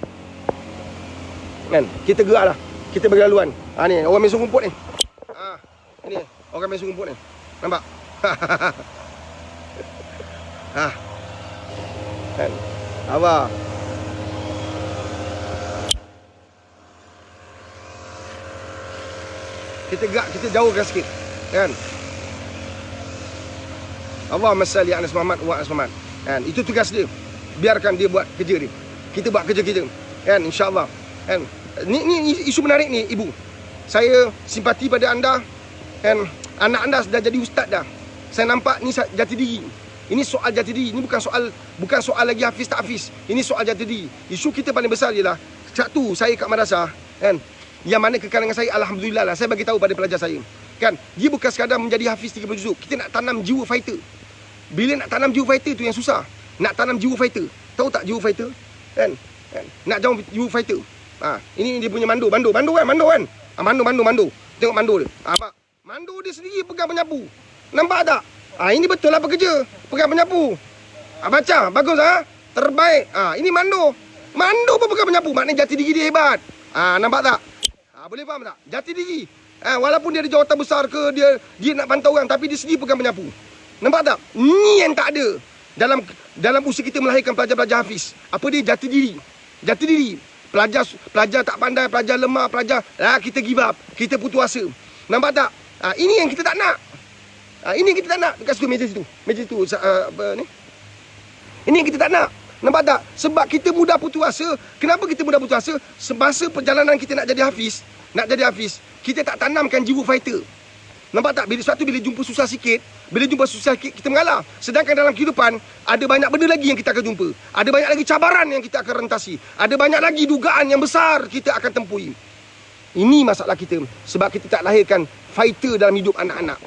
Kan, kita geraklah. Kita bagi laluan. Ni orang bising rumput ni. Ini orang bising rumput ni. Nampak? Kan. Abah. Kita gerak, kita jauhkan sikit. Kan? Allahumma salli ala Muhammad wa ala Muhammad. Kan? Itu tugas dia. Biarkan dia buat kerja dia. Kita buat kerja kita. Kan? InsyaAllah. Kan? Ni isu menarik ni, ibu. Saya simpati pada anda. Kan? Anak anda dah jadi ustaz dah. Saya nampak ni jati diri. Ini soal jati diri. Ini bukan soal lagi hafiz tak hafiz. Ini soal jati diri. Isu kita paling besar ialah, satu, saya kat madrasah, kan? Yang mana kekalangan saya, alhamdulillah lah, saya bagi tahu pada pelajar saya, kan, dia bukan sekadar menjadi hafiz 30 juzuk. Kita nak tanam jiwa fighter. Bila nak tanam jiwa fighter tu yang susah. Nak tanam jiwa fighter. Tahu tak jiwa fighter? Kan? Nak jauh jiwa fighter. Ini dia punya mando kan? Mando. Tengok mando dia. Pak, mando dia sendiri pegang penyapu. Nampak tak? Ini betul lah pekerja. Pegang penyapu. Baca, bagus terbaik. Ini mando. Mando pun pegang penyapu. Maknanya jati diri dia hebat. Nampak tak? Boleh faham tak? Jati diri. Walaupun dia ada jawatan besar ke, dia nak pantau orang, tapi dia sendiri pegang penyapu. Nampak tak? Ni yang tak ada dalam usaha kita melahirkan pelajar-pelajar hafiz. Apa dia? Jati diri. Jati diri. Pelajar tak pandai, pelajar lemah, pelajar kita give up, kita putus asa. Nampak tak? Ini yang kita tak nak. Ini yang kita tak nak. Dekat situ, meja situ. Ni. Ini yang kita tak nak. Nampak tak? Sebab kita mudah putus asa. Kenapa kita mudah putus asa? Semasa perjalanan kita nak jadi hafiz, kita tak tanamkan jiwa fighter. Nampak tak? Sebab tu bila jumpa susah sikit, kita mengalah. Sedangkan dalam kehidupan, ada banyak benda lagi yang kita akan jumpa. Ada banyak lagi cabaran yang kita akan rentasi. Ada banyak lagi dugaan yang besar kita akan tempuhi. Ini masalah kita. Sebab kita tak lahirkan fighter dalam hidup anak-anak.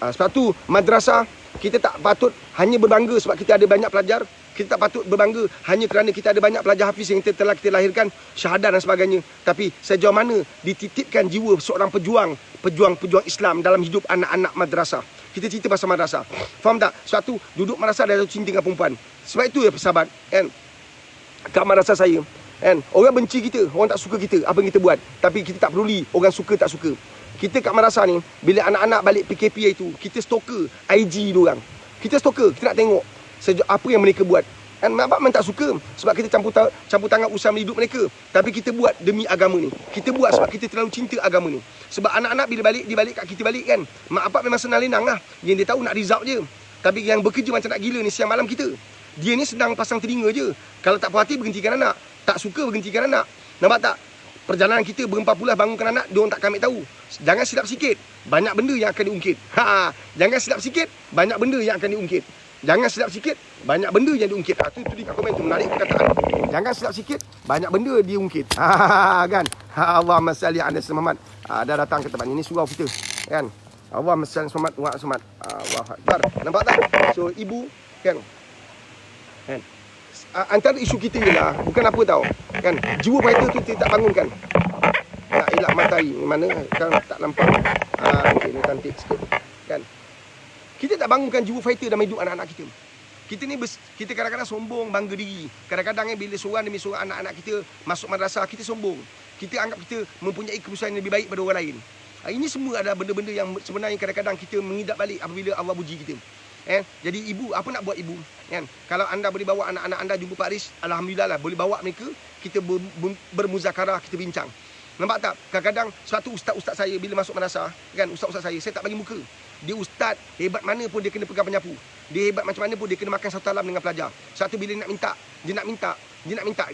Sebab tu, madrasah, kita tak patut hanya berbangga sebab kita ada banyak pelajar. Kita tak patut berbangga hanya kerana kita ada banyak pelajar hafiz yang telah kita lahirkan, syahadah dan sebagainya. Tapi sejauh mana dititipkan jiwa seorang pejuang Islam dalam hidup anak-anak madrasah. Kita cerita pasal madrasah. Faham tak? Sebab tu duduk madrasah ada cinta dengan perempuan. Sebab itu ya sahabat, kan? Kat madrasah saya, kan? Orang benci kita, orang tak suka kita, apa yang kita buat. Tapi kita tak peduli orang suka tak suka. Kita kat madrasah ni, bila anak-anak balik PKP itu, kita stalker IG diorang. Kita stalker, kita nak tengok apa yang mereka buat. Kan mak bapak memang tak suka sebab kita campur tangan usaha hidup mereka. Tapi kita buat demi agama ni. Kita buat sebab kita terlalu cinta agama ni. Sebab anak-anak bila balik, dia balik kat kita balik kan. Mak bapak memang senang lenang lah. Yang dia tahu nak result je. Tapi yang bekerja macam nak gila ni siang malam kita. Dia ni sedang pasang telinga je. Kalau tak puas hati berhentikan anak. Tak suka berhentikan anak. Nampak tak? Perjalanan kita berempat-pulas bangunkan anak, diorang tak kami tahu. Jangan silap sikit, banyak benda yang akan diungkit. Jangan silap sikit, banyak benda yang akan diungkit. Jangan silap sikit, banyak benda yang diungkit. Tu di kat komen tu menarik perkataan. Jangan silap sikit, banyak benda diungkit. Kan? Allahumma salli ala Muhammad. Dah datang ke tempat ni. Ini surau kita, kan? Allahumma salli ala Muhammad wa ala Muhammad. Allahu akbar. Nampak tak? So ibu, kan? Antara isu kita ialah bukan apa tahu, kan? Jiwa fighter tu kita tak bangunkan. Nak elak matahari mana kan tak nampak. Okey, ni cantik sikit, kan? Kita tak bangunkan jiwa fighter dalam hidup anak-anak kita. Kita kadang-kadang sombong, bangga diri. Kadang-kadang bila seorang demi seorang anak-anak kita masuk madrasah, kita sombong. Kita anggap kita mempunyai keputusan yang lebih baik pada orang lain. Ini semua adalah benda-benda yang sebenarnya kadang-kadang kita mengidap balik apabila Allah puji kita. Jadi ibu, apa nak buat ibu? Kalau anda boleh bawa anak-anak anda jumpa Pak Aris, alhamdulillah lah, boleh bawa mereka, kita bermuzakarah, kita bincang. Nampak tak? Kadang-kadang suatu ustaz-ustaz saya bila masuk madrasah, kan, ustaz-ustaz saya tak bagi muka. Dia ustaz, hebat mana pun dia kena pegang penyapu. Dia hebat macam mana pun dia kena makan satu alam dengan pelajar. Satu bila dia nak minta.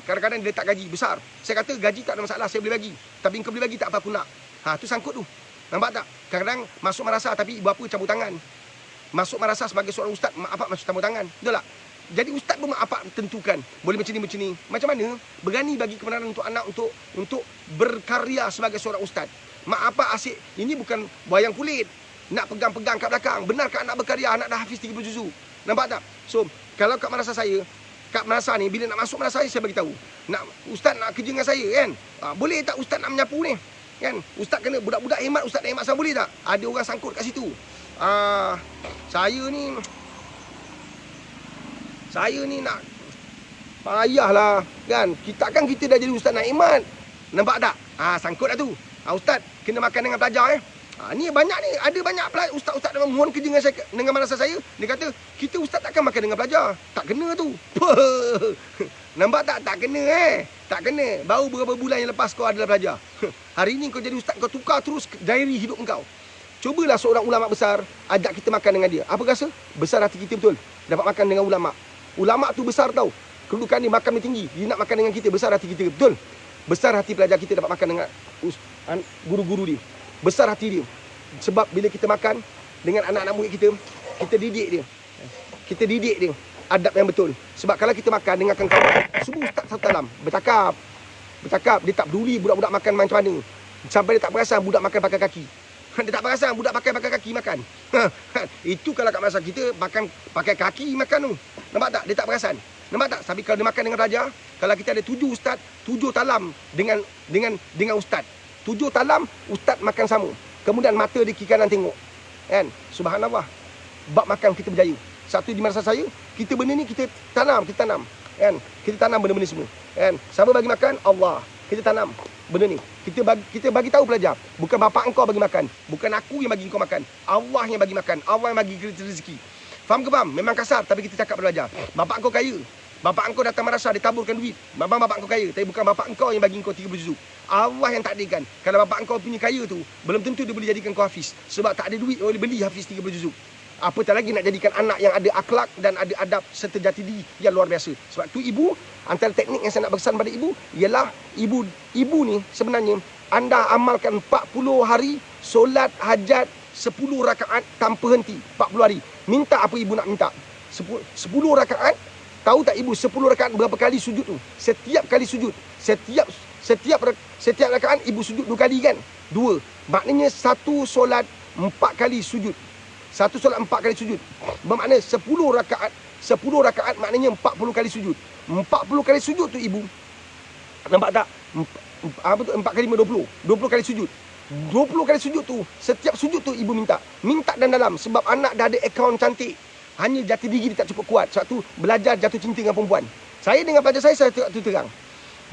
Kadang-kadang dia letak gaji besar. Saya kata gaji tak ada masalah, saya boleh bagi. Tapi engkau boleh bagi tak apa aku nak. Tu sangkut tu. Nampak tak? Kadang-kadang masuk madrasah tapi ibu bapa cabut tangan. Masuk madrasah sebagai seorang ustaz, mak bapak masuk cabut tangan. Betul tak? Jadi ustaz pun mak bapak tentukan. Boleh macam ni. Macam mana? Berani bagi kebenaran untuk anak untuk berkarya sebagai seorang ustaz. Mak bapak asyik, ini bukan wayang kulit. Nak pegang-pegang kat belakang. Benarkah anak berkarya? Anak dah hafiz 30 juzuk. Nampak tak? So, kalau kat madrasah saya, kat madrasah ni, bila nak masuk madrasah saya bagi tahu. Ustaz nak kerja dengan saya kan? Boleh tak ustaz nak menyapu ni? Kan? Ustaz kena budak-budak hemat, ustaz nak hemat sama boleh tak? Ada orang sangkut kat situ. Saya ni nak payahlah kan. Kita dah jadi ustaz nak hemat. Nampak tak? Sangkut dah tu. Ustaz kena makan dengan pelajar ni banyak ni, ada banyak ustaz-ustaz yang mohon kerja dengan saya, dengan madrasah saya. Dia kata, kita ustaz takkan makan dengan pelajar. Tak kena tu. Nampak tak? Tak kena Tak kena. Baru beberapa bulan yang lepas kau adalah pelajar. Hari ni kau jadi ustaz, kau tukar terus diary hidup kau. Cubalah seorang ulama besar ajak kita makan dengan dia. Apa rasa? Besar hati kita betul. Dapat makan dengan ulama. Ulama tu besar tau. Kedudukan dia, makam dia tinggi. Dia nak makan dengan kita, besar hati kita betul. Besar hati pelajar kita dapat makan dengan guru-guru dia. Besar hati dia. Sebab bila kita makan dengan anak-anak murid kita, kita didik dia. Kita didik dia adab yang betul. Sebab kalau kita makan dengarkan kawan, subuh ustaz satu dalam bercakap. Dia tak peduli budak-budak makan macam mana. Sampai dia tak perasan budak makan pakai kaki. Dia tak perasan budak pakai kaki makan. Itu kalau kat masa kita makan pakai kaki makan tu. Nampak tak? Dia tak perasan. Nampak tak? Tapi kalau dia makan dengan pelajar, kalau kita ada 7 ustaz, 7 talam dengan ustaz. 7 talam, ustaz makan sama. Kemudian mata di kiri kanan tengok. Kan? Subhanallah. Bab makan kita berjaya. Satu di madrasah saya, kita benda ni kita tanam. Kan? Kita tanam benda-benda semua. Kan? Siapa bagi makan? Allah. Kita tanam benda ni. Kita bagi tahu pelajar, bukan bapak engkau bagi makan, bukan aku yang bagi engkau makan. Allah yang bagi makan. Allah yang bagi kita rezeki. Faham ke faham? Memang kasar tapi kita cakap pelajar. Bapak engkau kaya. Bapak engkau datang madrasah, dia taburkan duit. Memang bapak engkau kaya, tapi bukan bapak engkau yang bagi engkau 30 juzuk. Allah yang takdirkan. Kalau bapak engkau punya kaya tu, belum tentu dia boleh jadikan kau hafiz. Sebab tak ada duit boleh beli hafiz 30 juzuk. Apatah lagi nak jadikan anak yang ada akhlak dan ada adab serta jati diri yang luar biasa. Sebab tu ibu, antara teknik yang saya nak berkesan pada ibu ialah ibu ni sebenarnya anda amalkan 40 hari solat hajat 10 rakaat tanpa henti. 40 hari. Minta apa ibu nak minta. 10 rakaat. Tahu tak ibu 10 rakaat berapa kali sujud tu? Setiap kali sujud, setiap rakaat ibu sujud 2 kali kan? 2. Maknanya satu solat 4 kali sujud. Satu solat 4 kali sujud. Bermakna 10 rakaat maknanya 40 kali sujud. 40 kali sujud tu ibu. Nampak tak? Apa tu? 4 kali 20. 20 kali sujud. 20 kali sujud tu, setiap sujud tu ibu minta dan dalam. Sebab anak dah ada akaun cantik, hanya jati diri dia tak cukup kuat. Sebab tu belajar jatuh cinta dengan perempuan. Saya dengan pelajar saya tu terang.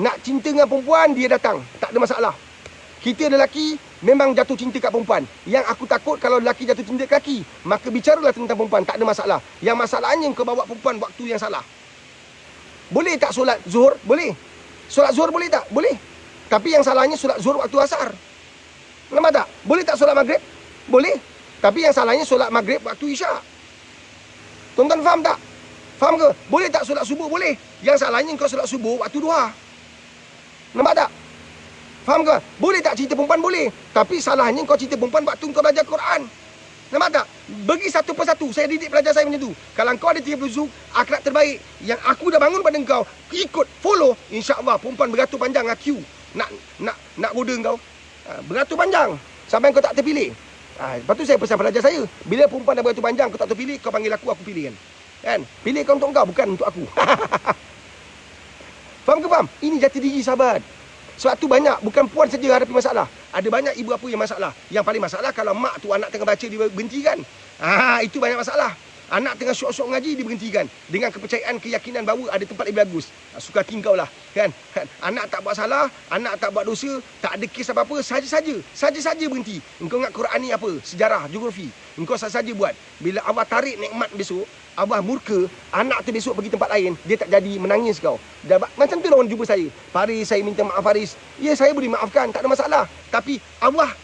Nak cinta dengan perempuan, dia datang, tak ada masalah. Kita lelaki memang jatuh cinta kat perempuan. Yang aku takut kalau lelaki jatuh cinta kat lelaki, maka bicaralah tentang perempuan, tak ada masalah. Yang masalahnya kau bawa perempuan waktu yang salah. Boleh tak solat zuhur? Boleh. Solat zuhur boleh tak? Boleh. Tapi yang salahnya solat zuhur waktu asar. Nampak tak? Boleh tak solat maghrib? Boleh. Tapi yang salahnya solat maghrib waktu isyak. Tuan-tuan faham tak? Faham ke? Boleh tak solat subuh? Boleh. Yang salahnya kau solat subuh waktu duha. Nampak tak? Faham ke? Boleh tak cerita perempuan? Boleh. Tapi salahnya kau cerita perempuan waktu kau belajar Quran. Nampak tak? Bagi satu persatu. Saya didik pelajar saya macam tu. Kalau kau ada 30 juzuk, akhlak terbaik yang aku dah bangun pada kau, ikut, follow, insya-Allah perempuan beratur panjang dengan queue. Nak goda kau. Beratur panjang sampai kau tak terpilih. Lepas tu saya pesan pelajar saya, bila perempuan dah beratur panjang kau tak terpilih, kau panggil aku pilih kan? Pilih kau untuk kau, bukan untuk aku. Faham ke faham? Ini jati diri sahabat. Sebab tu banyak, bukan puan saja hadapi masalah. Ada banyak ibu apa yang masalah. Yang paling masalah kalau mak tu anak tengah baca dia berhentikan. Itu banyak masalah. Anak tengah syok-syok mengaji dia berhentikan dengan kepercayaan, keyakinan bahawa ada tempat lebih bagus. Suka tingkau lah kan? Anak tak buat salah, anak tak buat dosa, tak ada kes apa-apa, saja-saja berhenti. Engkau ingat Quran ni apa? Sejarah, geografi. Engkau saja buat. Bila Allah tarik nikmat besok, Allah murka, anak tu besok pergi tempat lain, dia tak jadi, menangis kau. Macam tu lah orang jumpa saya. Faris, saya minta maaf Faris. Ya, saya boleh maafkan, tak ada masalah. Tapi Allah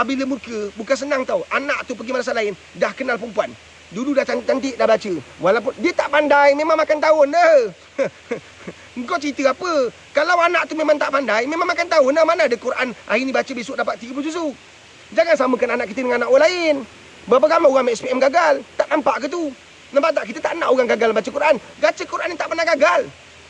bila murka, bukan senang tau. Anak tu pergi madrasah lain, dah kenal perempuan. Dulu dah cantik-cantik dah baca. Walaupun dia tak pandai, memang makan tahun dah. Kau cerita apa? Kalau anak tu memang tak pandai, memang makan tahun dah. Mana ada Quran hari ni baca besok dapat 30 juzuk. Jangan samakan anak kita dengan anak orang lain. Berapa ramai orang SPM gagal? Tak nampak ke tu? Nampak tak? Kita tak nak orang gagal baca Quran. Baca Quran ni tak pernah gagal.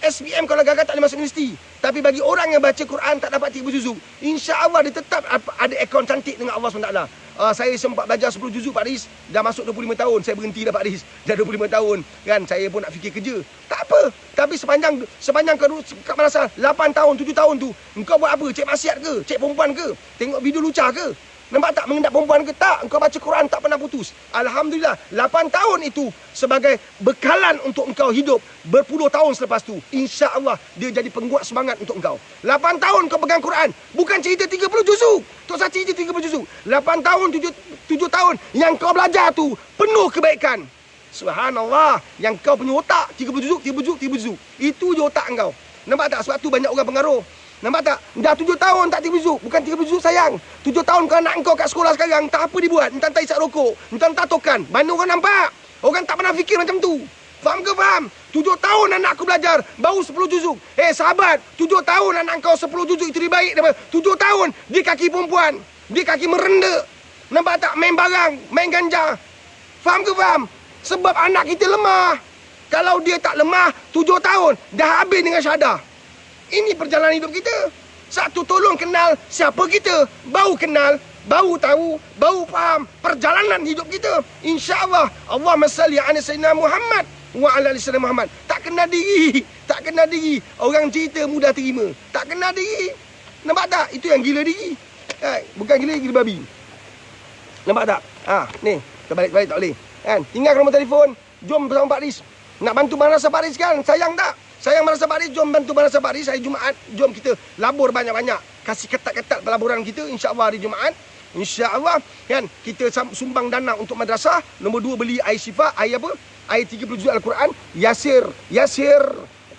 SPM kalau gagal tak boleh masuk universiti. Tapi bagi orang yang baca Quran tak dapat 30 juzuk, insya-Allah dia tetap ada akaun cantik dengan Allah SWT. Saya sempat belajar 10 juzuk Pak Riz, dah masuk 25 tahun saya berhenti dah Pak Riz. Dah 25 tahun kan saya pun nak fikir kerja. Tak apa. Tapi sepanjang kau kat madrasah 8 tahun, 7 tahun tu, engkau buat apa? Cek maksiat ke? Cek perempuan ke? Tengok video lucah ke? Nampak tak mengendap perempuan ke? Tak. Engkau baca Quran tak pernah putus. Alhamdulillah. 8 tahun itu sebagai bekalan untuk engkau hidup berpuluh tahun selepas tu. InsyaAllah dia jadi penguat semangat untuk engkau. 8 tahun kau pegang Quran. Bukan cerita 30 juzuk. Tak usah cerita 30 juzuk. 8 tahun, 7 tahun yang kau belajar tu penuh kebaikan. Subhanallah. Yang kau punya otak 30 juzuk, 30 juzuk, 30 juzuk. Itu je otak engkau. Nampak tak? Sebab tu banyak orang pengaruh. Nampak tak? Dah 7 tahun tak 30 juzuk. Bukan 30 juzuk sayang. 7 tahun kau anak kau kat sekolah sekarang. Tak apa dibuat. Entah isap rokok. Entah tokan. Mana orang nampak? Orang tak pernah fikir macam tu. Faham ke faham? 7 tahun anak aku belajar. Baru 10 juzuk. Sahabat. 7 tahun anak kau 10 juzuk itu lebih baik daripada 7 tahun. Dia kaki perempuan. Dia kaki merenda. Nampak tak? Main barang. Main ganja. Faham ke faham? Sebab anak kita lemah. Kalau dia tak lemah, 7 tahun. Dah habis dengan syahadah. Ini perjalanan hidup kita. Satu, tolong kenal siapa kita. Baru kenal, baru tahu, baru faham perjalanan hidup kita. InsyaAllah. Allahumma salli ala sayyidina Muhammad wa ala ali sayyidina Muhammad. Tak kenal diri. Tak kenal diri. Orang cerita mudah terima. Tak kenal diri. Nampak tak? Itu yang gila diri. Bukan gila babi. Nampak tak? Ni. Kita balik tak boleh. Kan? Tinggal nombor telefon. Jom bersama Pak Riz. Nak bantu madrasah Pak Riz kan? Sayang tak? Sayang madrasah Pak Riz, jom bantu madrasah Pak Riz hari Jumaat. Jom kita labur banyak-banyak. Kasih ketat-ketat pelaburan kita insya-Allah hari Jumaat. InsyaAllah kan kita sumbang dana untuk madrasah. Nombor 2 beli air syifa, air apa? Air 30 juz Al-Quran. Yasir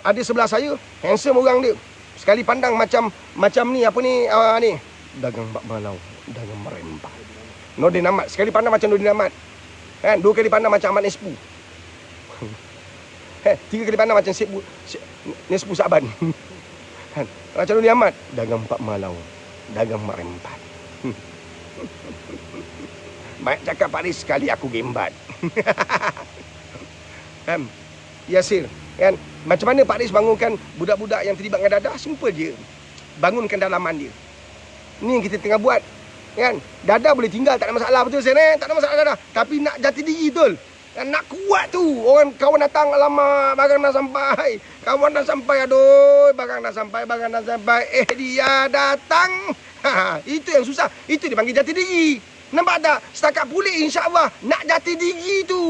ada sebelah saya, handsome orang dia. Sekali pandang macam ni apa ni ni dagang bak balau, dagang merempah. Nordin Ahmad, sekali pandang macam Nordin Ahmad. Kan, 2 kali pandang macam Ahmad Nespu. 3 kali pandang macam Nespu Saban. Kan? Macam Nordin Ahmad, dagang pak malau, dagang merempat. Baik cakap Pak Riz, sekali aku gembat. Kan? Yasir, kan? Macam mana Pak Riz bangunkan budak-budak yang terlibat dengan dadah? Simple je. Bangunkan dalaman dia. Ni yang kita tengah buat. Kan? Dadah boleh tinggal, tak ada masalah, betul saya? Tak ada masalah dadah. Tapi nak jati diri betul. Nak kuat tu. Orang kawan datang, alamak, barang dah sampai. Kawan dah sampai, aduh, barang dah sampai. Dia datang. Itu yang susah. Itu dipanggil jati diri. Nampak tak? Setakat pulih insya-Allah nak jati diri tu.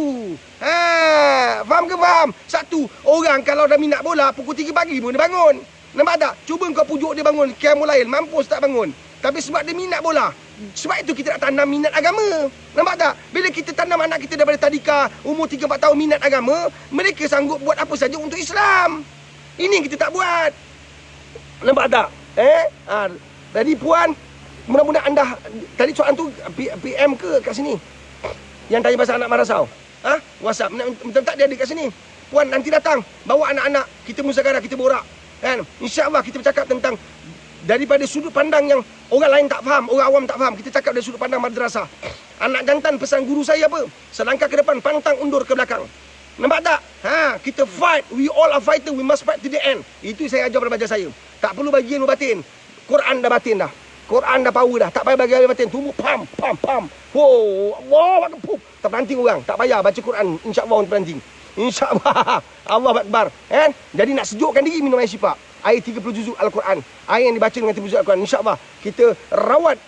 Faham ke faham? Satu, orang kalau dah minat bola pukul 3 pagi pun dia bangun. Nampak tak? Cuba kau pujuk dia bangun qiyamul lail, mampus tak bangun. Tapi sebab dia minat bola. Sebab itu kita nak tanam minat agama. Nampak tak? Bila kita tanam anak kita daripada tadika, umur 3-4 tahun minat agama, mereka sanggup buat apa saja untuk Islam. Ini yang kita tak buat. Nampak tak? Tadi puan, mudah-mudahan anda tadi soalan tu PM ke kat sini? Yang tanya pasal anak marasau. WhatsApp. Betul tak dia ada kat sini? Puan nanti datang, bawa anak-anak, kita musyawarah, kita borak. Kan? Insya-Allah kita bercakap tentang daripada sudut pandang yang orang lain tak faham, orang awam tak faham. Kita cakap dari sudut pandang madrasah. Anak jantan pesan guru saya apa? Selangkah ke depan, pantang undur ke belakang. Nampak tak? Kita fight. We all are fighter. We must fight to the end. Itu saya ajar pada baca saya. Tak perlu bagi ilmu batin. Quran dah batin dah. Quran dah power dah. Tak payah bagi ilmu batin. Tumbuh pam. Allah Akbar. Terperanting orang. Tak payah baca Quran. InsyaAllah orang terperanting. InsyaAllah. Allah Akbar. Kan? Jadi nak sejukkan diri minum air syifa. Air 30 juzuk Al-Quran. Air yang dibaca dengan 30 juzuk Al-Quran. InsyaAllah kita rawat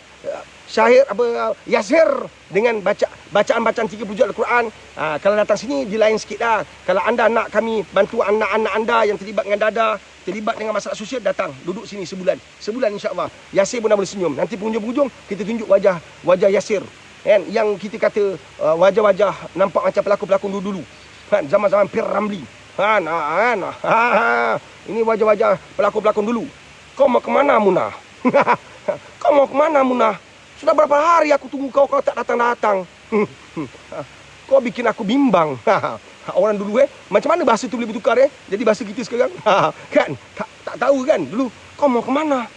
Yasir dengan bacaan-bacaan 30 juzuk Al-Quran. Kalau datang sini dia lain sikit dah. Kalau anda nak kami bantu anak-anak anda yang terlibat dengan dadah, terlibat dengan masalah sosial, datang duduk sini sebulan insya-Allah. Yasir pun dah boleh senyum. Nanti penghujung-penghujung kita tunjuk wajah Yasir kan, yang kita kata wajah-wajah nampak macam pelakon-pelakon dulu kan, zaman-zaman Pir Ramli kan. Ini wajah-wajah pelakon-pelakon dulu. Kau mau ke mana Munah? Kau mau ke mana Munah? Sudah berapa hari aku tunggu kau tak datang-datang. Kau bikin aku bimbang. Orang dulu macam mana bahasa tu boleh bertukar jadi bahasa kita sekarang? Kan? Tak tahu kan dulu. Kau mau ke mana?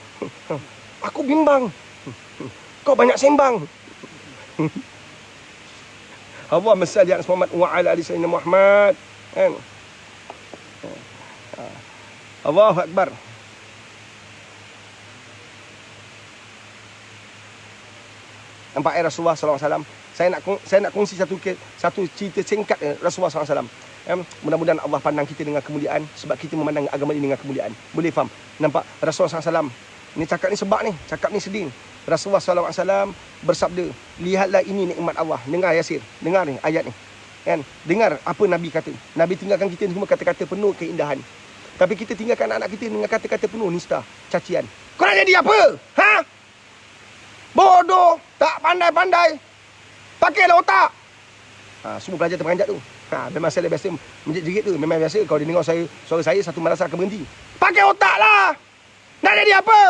Aku bimbang. Kau banyak sembang. Allahumma salli ala Muhammad wa ala ali sayyidina Muhammad. Kan? Allahu akbar. Nampak Rasulullah SAW. Saya nak kongsi satu cerita singkat Rasulullah SAW. Mudah-mudahan Allah pandang kita dengan kemuliaan, sebab kita memandang agama ini dengan kemuliaan. Boleh faham? Nampak Rasulullah SAW. Ni cakap ni sebab ni, cakap ni sedih. Rasulullah SAW bersabda, lihatlah ini nikmat Allah. Dengar Yasir, dengar ni ayat ni. Kan? Dengar apa Nabi kata. Nabi tinggalkan kita semua kata-kata penuh keindahan. Tapi kita tinggalkan anak kita dengan kata-kata penuh nista, cacian. Kau nak jadi apa? Ha? Bodoh, tak pandai-pandai. Pakailah otak. Semua pelajar terperanjat tu. Memang saya biasa menjerit tu. Memang biasa kalau dia dengar suara saya, satu madrasah akan berhenti. Pakai otak lah. Nak jadi apa?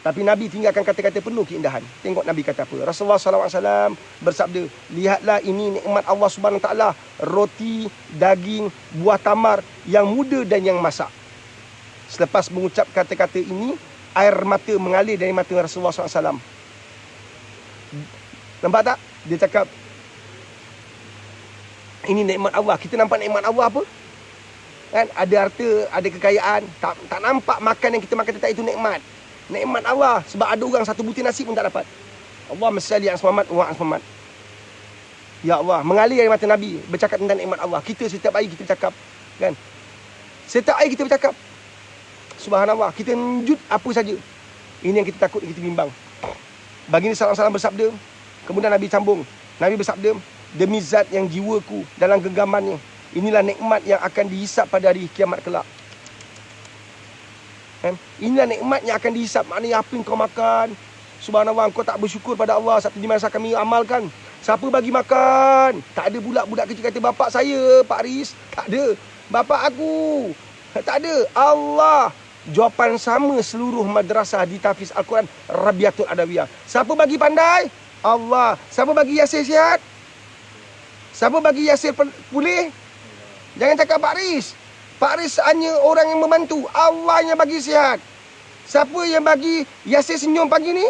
Tapi Nabi tinggalkan kata-kata penuh keindahan. Tengok Nabi kata apa. Rasulullah SAW bersabda, lihatlah ini nikmat Allah SWT. Roti, daging, buah tamar yang muda dan yang masak. Selepas mengucap kata-kata ini, air mata mengalir dari mata Rasulullah SAW. Nampak tak? Dia cakap, ini nikmat Allah. Kita nampak nikmat Allah apa? Kan? Ada harta, ada kekayaan. Tak nampak makan yang kita makan tak itu nikmat. Nikmat Allah. Sebab ada orang satu butir nasi pun tak dapat. Allahumma salli ala Muhammad wa ala Muhammad. Ya Allah, mengalir dari mata Nabi bercakap tentang nikmat Allah. Kita setiap hari kita bercakap, kan? Setiap hari kita bercakap. Subhanallah, kita menjud apa saja. Ini yang kita takut, kita bimbang. Baginda sallallahu bersabda, kemudian Nabi sambung. Nabi bersabda, demi zat yang jiwaku dalam genggamannya, inilah nikmat yang akan dihisap pada hari kiamat kelak. Kan? Inilah nikmat yang akan dihisap. Maknanya apa yang kau makan, subhanallah, kau tak bersyukur pada Allah. Satu di masa kami amalkan, siapa bagi makan? Tak ada pula budak kecil kata, bapak saya Pak Riz. Tak ada. Bapak aku. Tak ada. Allah. Jawapan sama seluruh madrasah di tahfiz Al-Quran Rabiatul Adawiyah. Siapa bagi pandai? Allah. Siapa bagi Yasir sihat? Siapa bagi Yasir pulih? Jangan cakap Pak Riz. Pak Riz hanya orang yang membantu. Allah yang bagi sihat. Siapa yang bagi Yasir senyum pagi ni?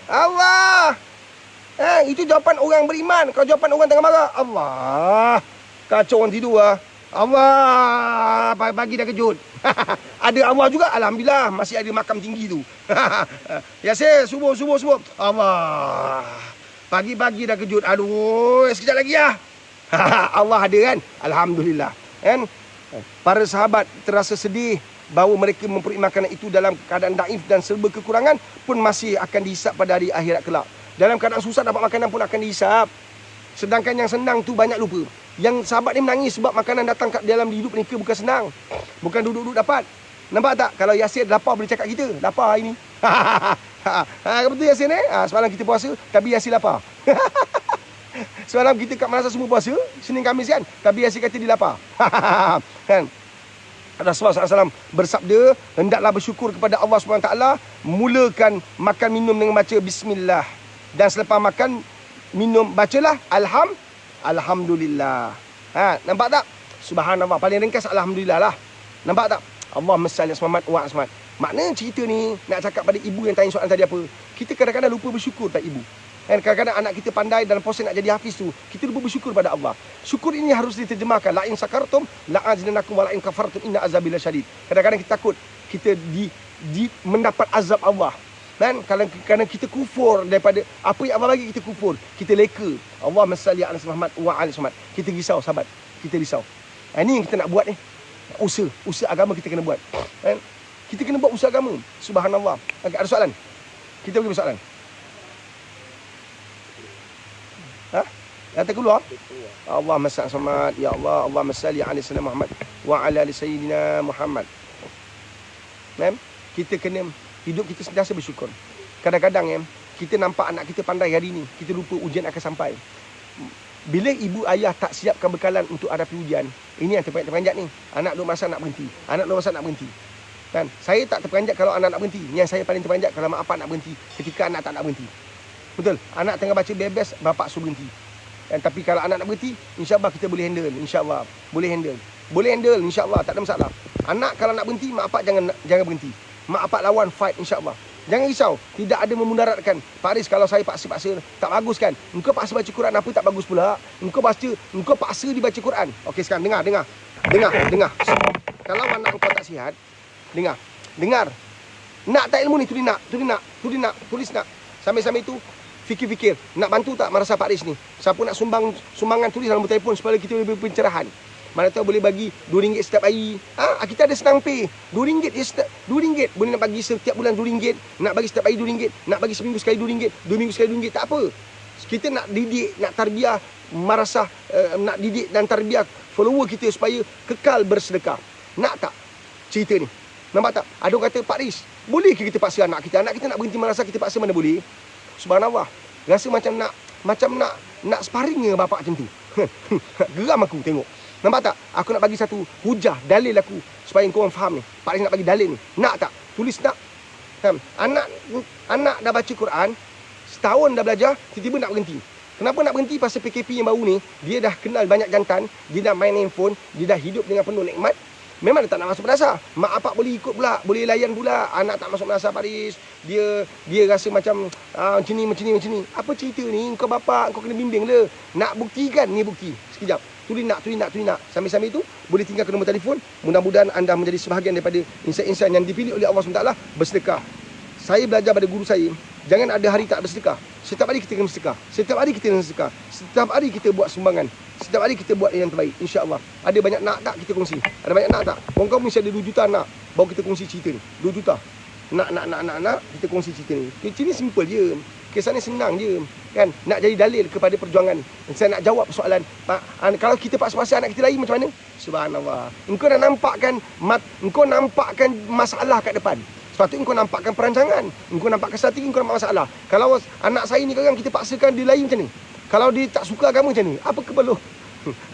Allah. Itu jawapan orang beriman. Kalau jawapan orang tengah marah, Allah. Kacau orang tidur lah. Allah. Pagi dah kejut. Ada Allah juga. Alhamdulillah. Masih ada makam tinggi tu. Yasir, subuh. Allah. Pagi-pagi dah kejut. Aduh, sekejap lagi lah. Allah ada kan? Alhamdulillah. Kan? Para sahabat terasa sedih bahawa mereka memperoleh makanan itu dalam keadaan daif dan serba kekurangan pun masih akan dihisap pada hari akhirat kelak. Dalam keadaan susah dapat makanan pun akan dihisap. Sedangkan yang senang tu banyak lupa. Yang sahabat ni menangis sebab makanan datang dalam hidup mereka bukan senang. Bukan duduk-duduk dapat. Nampak tak? Kalau Yasir lapar boleh cakap kita. Lapar hari ni. Betul Yasir ni? Semalam kita puasa tapi Yasir lapar. Semalam kita kat madrasah semua puasa, Senin Khamis kan, tapi Yasir kata dia lapar. Kan? Rasulullah SAW bersabda, hendaklah bersyukur kepada Allah SWT, mulakan makan minum dengan baca bismillah, dan selepas makan minum bacalah alhamdulillah. Nampak tak? Subhanallah, paling ringkas alhamdulillah lah. Nampak tak? Allahumma salli ala Muhammad wa ala Muhammad. Makna cerita ni nak cakap pada ibu yang tanya soalan tadi apa? Kita kadang-kadang lupa bersyukur tak ibu? Dan kadang-kadang anak kita pandai dalam proses nak jadi hafiz tu, kita lupa bersyukur pada Allah. Syukur ini harus diterjemahkan, la in sakartum la azidannakum wa la in kafartum inna azabi lasyadid. Kadang-kadang kita takut kita mendapat azab Allah. Dan kadang-kadang kita kufur daripada apa yang Allah bagi, kita kufur, kita leka. Allahumma salli ala Muhammad wa ala Muhammad. Kita risau sahabat, kita risau. Ini yang kita nak buat ni. Usaha agama kita kena buat. Kita kena buat usaha agama. Subhanallah. Ada soalan? Kita boleh bersoalan? Kata keluar. Allahumma salli Muhammad, ya Allah, Allahumma salli ala sayyidina Muhammad wa ala ali sayyidina Muhammad. Kita kena hidup kita sentiasa bersyukur. Kadang-kadang kita nampak anak kita pandai hari ni, kita lupa ujian akan sampai. Bila ibu ayah tak siapkan bekalan untuk hadapi ujian, ini yang terperanjat ni. Anak duk masa nak berhenti. Kan? Saya tak terperanjat kalau anak nak berhenti. Yang saya paling terperanjat kalau mak bapak nak berhenti ketika anak tak nak berhenti. Betul? Anak tengah baca bebas, bapak suruh berhenti. Tapi kalau anak nak berhenti, insya-Allah kita boleh handle. Insya-Allah boleh handle insya-Allah, tak ada masalah. Anak kalau nak berhenti, mak bapak jangan berhenti. Mak bapak lawan, fight insya-Allah. Jangan risau, tidak ada memudaratkan. Pak Aris, kalau saya paksa-paksa, tak bagus kan? Engkau paksa baca Quran apa tak bagus pula? Engkau paksa dibaca Quran. Okey, sekarang dengar. Kalau anak engkau tak sihat, dengar. Nak tak ilmu ni, tulis nak. Sambil-sambil itu, fikir. Nak bantu tak Madrasah Pak Aris ni? Siapa nak sumbangan tulis dalam telefon supaya kita lebih pencerahan. Mana tahu boleh bagi RM2 setiap hari. Kita ada senang pay. RM2 je RM2. Boleh nak bagi setiap bulan RM2. Nak bagi setiap hari RM2. Nak bagi seminggu sekali RM2. 2 minggu sekali RM2. Tak apa. Kita nak didik, nak tarbiyah Madrasah, nak didik dan tarbiyah follower kita supaya kekal bersedekah. Nak tak cerita ni? Nampak tak? Ada orang kata, Pak Aris, boleh ke kita paksa anak kita? Anak kita nak berhenti madrasah, kita paksa mana boleh? Subhanallah. Rasa macam nak sparring dengan bapak macam tu. Geram aku tengok. Nampak tak? Aku nak bagi satu hujah, dalil aku supaya kau orang faham ni. Pak Aris nak bagi dalil ni. Nak tak? Tulis nak. Anak dah baca Quran, setahun dah belajar, tiba-tiba nak berhenti. Kenapa nak berhenti? Pasal PKP yang baru ni, dia dah kenal banyak jantan, dia dah main handphone, dia dah hidup dengan penuh nikmat. Memang dia tak nak masuk madrasah. Mak apak boleh ikut pula, boleh layan pula. Anak tak masuk madrasah Pak Aris. Dia rasa macam macam ni. Apa cerita ni? Kau bapak, kau kena bimbing le. Nak buktikan, ni bukti. Sekejap. Tulis nak. Sambil-sambil itu, boleh tinggalkan nombor telefon. Mudah-mudahan anda menjadi sebahagian daripada insan-insan yang dipilih oleh Allah SWT bersedekah. Saya belajar pada guru saya, jangan ada hari tak bersedekah. Setiap hari kita kena bersedekah. Setiap hari kita buat sumbangan. Setiap hari kita buat yang terbaik, insya-Allah. Ada banyak nak tak kita kongsi? Ada banyak nak tak? Kau mesti ada 2 juta nak baru kita kongsi cerita ni. 2 juta. Nak kita kongsi cerita ni. Cerita ni simple je. Kisah ni senang je. Kan? Nak jadi dalil kepada perjuangan. Saya nak jawab soalan, kalau kita paksa-paksa anak kita lari macam mana? Subhanallah. Engkau dah nampakkan masalah kat depan. Sebab tu engkau nampakkan perancangan. Engkau nampakkan strategi, engkau nampak masalah. Kalau anak saya ni kadang kita paksakan dia lari macam ni. Kalau dia tak suka agama macam ni, apa keperluan?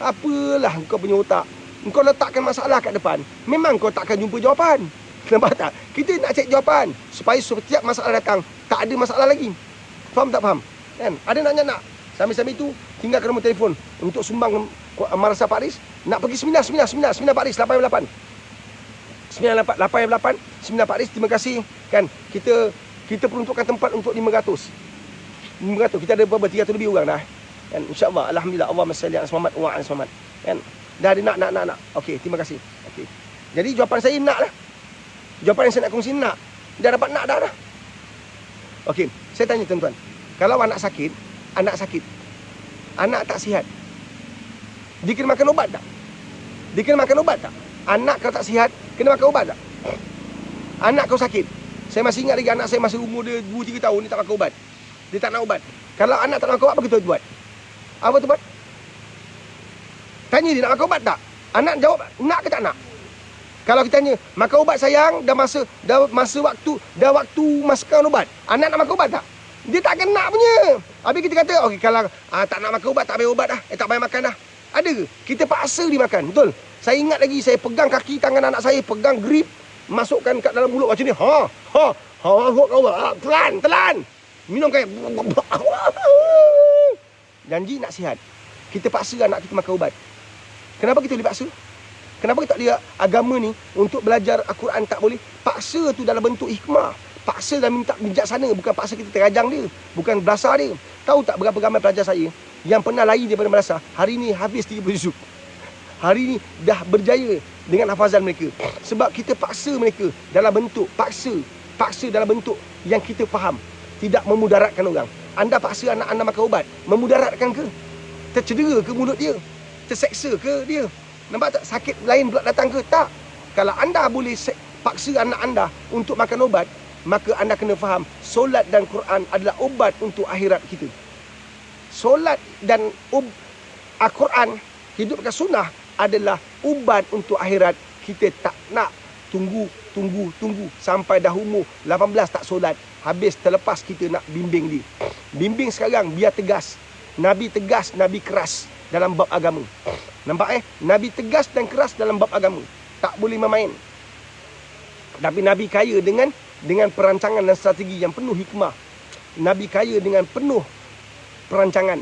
Apalah engkau punya otak. Engkau letakkan masalah kat depan, memang kau takkan jumpa jawapan. Nampak tak? Kita nak cek jawapan supaya setiap masalah datang, tak ada masalah lagi. Faham tak faham? Kan? Ada nak. Sambil-sambil itu, tinggalkan nombor telefon untuk sumbang Madrasah Pak Aris. Nak pergi seminar Pak Aris 888. 988 seminar Pak Aris, terima kasih. Kan? Kita peruntukkan tempat untuk 500. Kita ada berapa? 300 lebih orang dah. Kan? InsyaAllah. Alhamdulillah. Allahumma salli ala Muhammad wa ala Muhammad. Kan? Dah ada nak. Okey, terima kasih. Okey. Jadi jawapan saya nak lah. Jawapan yang saya nak kongsi nak. Dah dapat nak dah. Okey, saya tanya tuan-tuan. Kalau anak sakit, anak tak sihat, dia kena makan ubat tak? Anak kau tak sihat, kena makan ubat tak? Anak kau sakit. Saya masih ingat lagi anak saya masa umur dia 2-3 tahun, dia tak makan ubat. Dia tak nak ubat. Kalau anak tak nak makan ubat, apa kita buat? Apa tu buat? Tanya dia nak makan ubat tak? Anak jawab nak ke tak nak? Kalau kita tanya, makan ubat sayang, dah waktu masukkan ubat. Anak nak makan ubat tak? Dia takkan nak punya. Habis kita kata, okey kalau tak nak makan ubat, tak payah ubat dah. Tak payah makan dah. Ada ke? Kita paksa dia makan, betul? Saya ingat lagi, saya pegang kaki tangan anak saya, pegang grip, masukkan kat dalam mulut macam ni. Telan. Minum kain. Janji nak sihat. Kita paksa anak kita makan ubat. Kenapa kita boleh paksa? Kenapa kita tak lihat agama ni untuk belajar Al-Quran tak boleh? Paksa tu dalam bentuk hikmah. Paksa dan minta bijaksana. Bukan paksa kita terajang dia. Bukan belasah dia. Tahu tak berapa ramai pelajar saya yang pernah lari daripada madrasah, hari ni habis 30 juzuk. Hari ni dah berjaya dengan hafazan mereka. Sebab kita paksa mereka dalam bentuk paksa dalam bentuk yang kita faham, tidak memudaratkan orang. Anda paksa anak anda makan ubat, memudaratkan ke? Tercedera ke mulut dia? Terseksa ke dia? Nampak tak? Sakit lain pula datang ke? Tak. Kalau anda boleh paksa anak anda untuk makan ubat, maka anda kena faham, solat dan Quran adalah ubat untuk akhirat kita. Solat dan Al-Quran, hidupkan sunnah adalah ubat untuk akhirat. Kita tak nak tunggu sampai dah umur 18 tak solat, habis terlepas kita nak bimbing dia. Bimbing sekarang biar tegas. Nabi tegas, Nabi keras dalam bab agama. Nampak Nabi tegas dan keras dalam bab agama. Tak boleh bermain. Tapi Nabi kaya dengan perancangan dan strategi yang penuh hikmah. Nabi kaya dengan penuh perancangan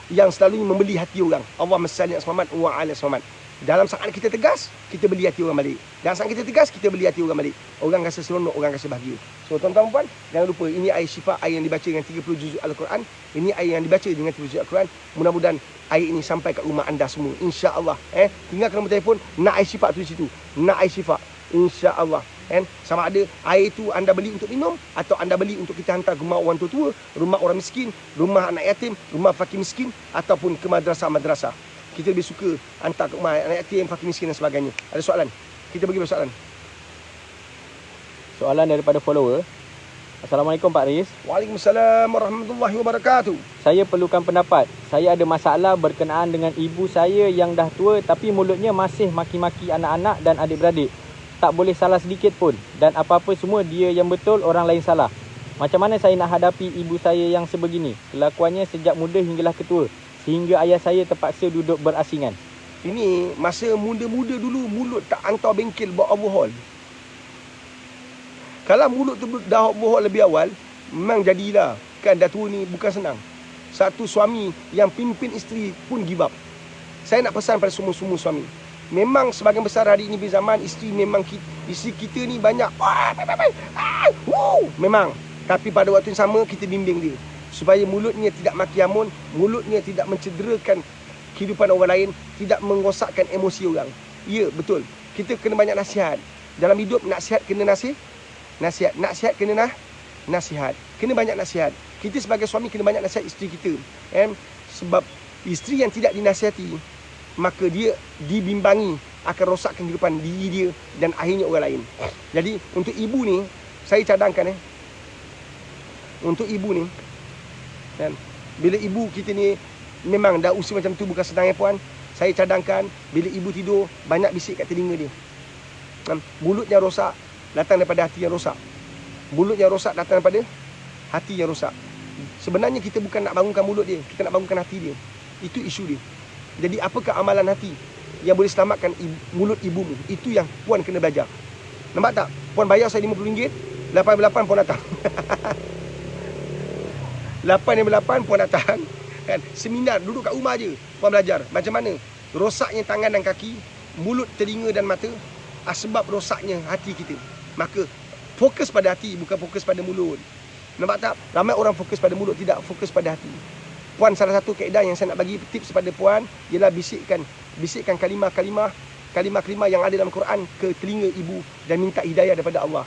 yang selalu membeli hati orang. Allahumma salli ala Muhammad wa ala Muhammad. Dalam saat kita tegas, kita beli hati orang balik. Dalam saat kita tegas, kita beli hati orang balik. Orang rasa seronok, orang rasa bahagia. So tuan-tuan puan, jangan lupa ini ayat syifa, ayat yang dibaca dengan 30 juzuk Al-Quran. Ini ayat yang dibaca dengan 30 juzuk Al-Quran. Mudah-mudahan ayat ini sampai kat rumah anda semua. InsyaAllah. Tinggalkan nombor telefon, nak ayat syifa tulis situ. Nak ayat syifa. InsyaAllah. Sama ada air itu anda beli untuk minum atau anda beli untuk kita hantar ke rumah orang tua-tua, rumah orang miskin, rumah anak yatim, rumah fakir miskin ataupun ke madrasah-madrasah. Kita lebih suka hantar ke rumah anak yatim, fakir miskin dan sebagainya. Ada soalan? Kita bagi soalan. Soalan daripada follower. Assalamualaikum Pak Riz. Waalaikumsalam warahmatullahi wabarakatuh. Saya perlukan pendapat. Saya ada masalah berkenaan dengan ibu saya yang dah tua tapi mulutnya masih maki-maki anak-anak dan adik-beradik. Tak boleh salah sedikit pun. Dan apa-apa semua dia yang betul, orang lain salah. Macam mana saya nak hadapi ibu saya yang sebegini? Kelakuannya sejak muda hinggalah ketua. Sehingga ayah saya terpaksa duduk berasingan. Ini masa muda-muda dulu mulut tak hantar bengkel buat alkohol. Kalau mulut tu dah alkohol lebih awal, memang jadilah. Kan dah tua ni bukan senang. Satu suami yang pimpin isteri pun give up. Saya nak pesan pada semua-semua suami. Memang sebagian besar hari ini di zaman isteri memang isteri kita ni banyak. Memang. Tapi pada waktu yang sama kita bimbing dia. Supaya mulutnya tidak maki hamun, mulutnya tidak mencederakan kehidupan orang lain, tidak merosakkan emosi orang. Ya, betul. Kita kena banyak nasihat. Dalam hidup, nasihat kena nasihat. Nasihat kena nasihat. Kena banyak nasihat. Kita sebagai suami kena banyak nasihat isteri kita. Sebab isteri yang tidak dinasihati, maka dia dibimbangi akan rosakkan kehidupan diri dia dan akhirnya orang lain. Jadi, untuk ibu ni, saya cadangkan untuk ibu ni, kan, bila ibu kita ni memang dah usia macam tu bukan senang puan. Saya cadangkan bila ibu tidur banyak bisik kat telinga dia. Mulutnya rosak datang daripada hati yang rosak. Mulutnya rosak datang daripada hati yang rosak. Sebenarnya kita bukan nak bangunkan mulut dia, kita nak bangunkan hati dia. Itu isu dia. Jadi apakah amalan hati yang boleh selamatkan mulut ibumu? Itu yang puan kena belajar. Nampak tak? Puan bayar saya RM50, 88 puan datang. 8 puan datang kan, seminar duduk kat rumah je puan belajar macam mana rosaknya tangan dan kaki, mulut, telinga dan mata sebab rosaknya hati kita. Maka fokus pada hati, bukan fokus pada mulut. Nampak tak? Ramai orang fokus pada mulut, tidak fokus pada hati. Puan, salah satu kaedah yang saya nak bagi tips pada puan ialah bisikkan kalimah-kalimah yang ada dalam Quran ke telinga ibu dan minta hidayah daripada Allah.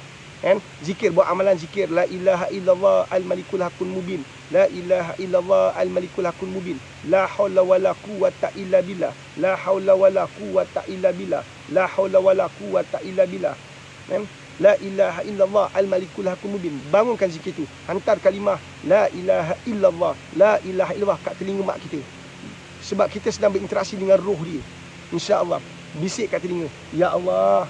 Zikir, buat amalan zikir. La ilaha illallah al-malikul hakul mubin. La ilaha illallah al-malikul hakul mubin. La hawla wa la quwata illa billah. La hawla wa la quwata illa billah. La hawla wa la quwata illa billah. La ilaha illallah al-malikul hakul mubin. Bangunkan zikir itu. Hantar kalimah la ilaha illallah. La ilaha illallah kat telinga mak kita. Sebab kita sedang berinteraksi dengan roh dia. InsyaAllah. Bisik kat telinga. Ya Allah,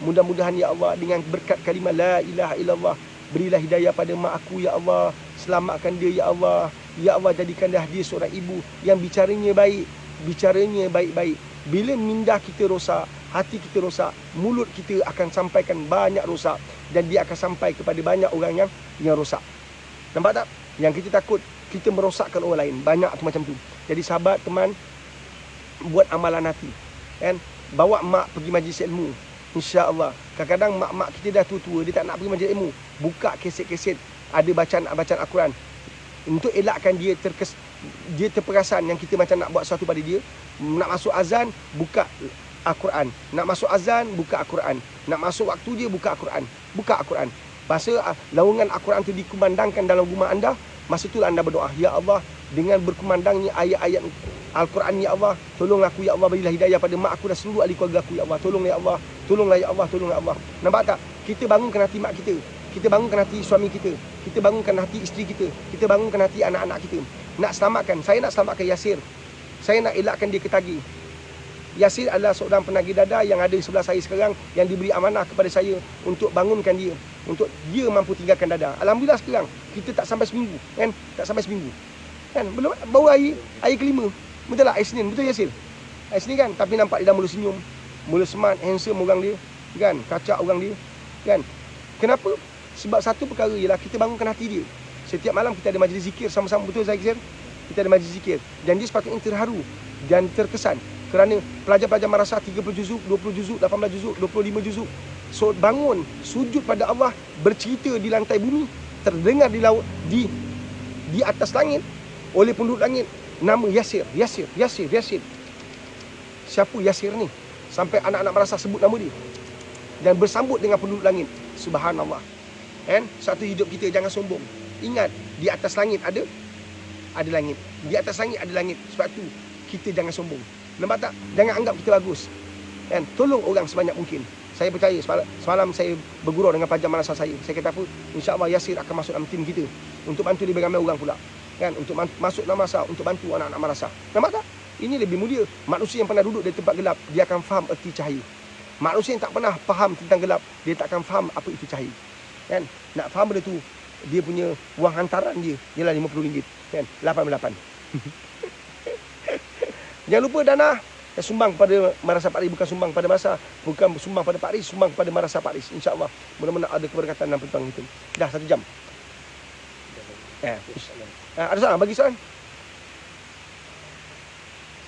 mudah-mudahan ya Allah dengan berkat kalimah la ilaha illallah, berilah hidayah pada mak aku ya Allah, selamatkan dia ya Allah. Ya Allah, jadikanlah dia seorang ibu yang bicaranya baik-baik. Bila minda kita rosak, hati kita rosak, mulut kita akan sampaikan banyak rosak dan dia akan sampai kepada banyak orang yang rosak. Nampak tak? Yang kita takut kita merosakkan orang lain. Banyak tu macam tu. Jadi sahabat, teman, buat amalan hati. Bawa mak pergi majlis ilmu. InsyaAllah. Kadang-kadang mak-mak kita dah tua-tua, dia tak nak pergi majlis ilmu. Buka kaset-kaset, ada bacaan Al-Quran. Untuk elakkan dia terperasan yang kita macam nak buat sesuatu pada dia. Nak masuk azan, buka Al-Quran. Nak masuk azan, buka Al-Quran. Nak masuk waktu dia, buka Al-Quran. Buka Al-Quran. Masa laungan Al-Quran itu dikumandangkan dalam rumah anda, masa itulah anda berdoa. Ya Allah, dengan berkumandangnya ayat-ayat Al-Quran, ya Allah, tolonglah aku ya Allah, berilah hidayah pada mak aku dan seluruh ahli keluarga aku ya Allah. Tolonglah ya Allah, tolonglah ya Allah, tolonglah ya Allah. Nampak tak? Kita bangunkan hati mak kita. Kita bangunkan hati suami kita. Kita bangunkan hati isteri kita. Kita bangunkan hati anak-anak kita. Nak selamatkan, saya nak selamatkan Yasir. Saya nak elakkan dia ketagih. Yasir adalah seorang penagih dada yang ada di sebelah saya sekarang, yang diberi amanah kepada saya untuk bangunkan dia, untuk dia mampu tinggalkan dada. Alhamdulillah sekarang kita tak sampai seminggu, kan? Tak sampai seminggu. Kan? Belum, baru hari kelima. Betul tak? Hari Senin, betul Yasir? Hari Senin kan? Tapi nampak dia dah mula senyum, mula smart, handsome orang dia, kan? Kacak orang dia, kan? Kenapa? Sebab satu perkara ialah kita bangunkan hati dia. Setiap malam kita ada majlis zikir sama-sama, betul Zahir? Kita ada majlis zikir dan dia sepatutnya terharu dan terkesan Kerana pelajar-pelajar madrasah 30 juzuk, 20 juzuk, 18 juzuk, 25 juzuk. So bangun sujud pada Allah, bercerita di lantai bumi, terdengar di laut, di atas langit oleh penduduk langit, nama Yasir. Siapa Yasir ni? Sampai anak-anak madrasah sebut nama dia dan bersambut dengan penduduk langit. Subhanallah. Kan? Satu hidup kita jangan sombong. Ingat, di atas langit ada langit. Di atas langit ada langit. Sebab tu kita jangan sombong. Nampak tak? Jangan anggap kita bagus. Kan? Tolong orang sebanyak mungkin. Saya percaya semalam saya bergurau dengan pelajar madrasah saya. Saya kata apa? InsyaAllah Yasir akan masuk dalam tim kita untuk bantu lebih ramai orang pula. Kan? Untuk masuk dalam madrasah, untuk bantu anak-anak madrasah. Nampak tak? Ini lebih mulia. Manusia yang pernah duduk di tempat gelap, dia akan faham erti cahaya. Manusia yang tak pernah faham tentang gelap, dia tak akan faham apa itu cahaya. Kan? Nak faham benda tu, dia punya wang hantaran dia ialah RM50. Kan? 88. Jangan lupa dana sumbang pada Madrasah Pak Riz, bukan sumbang pada masa, bukan sumbang pada Pak Riz, sumbang pada Madrasah Pak Riz. InsyaAllah mudah-mudahan ada keberkatan dalam petang itu. Dah 1 jam. Ada soalan? Bagi soalan.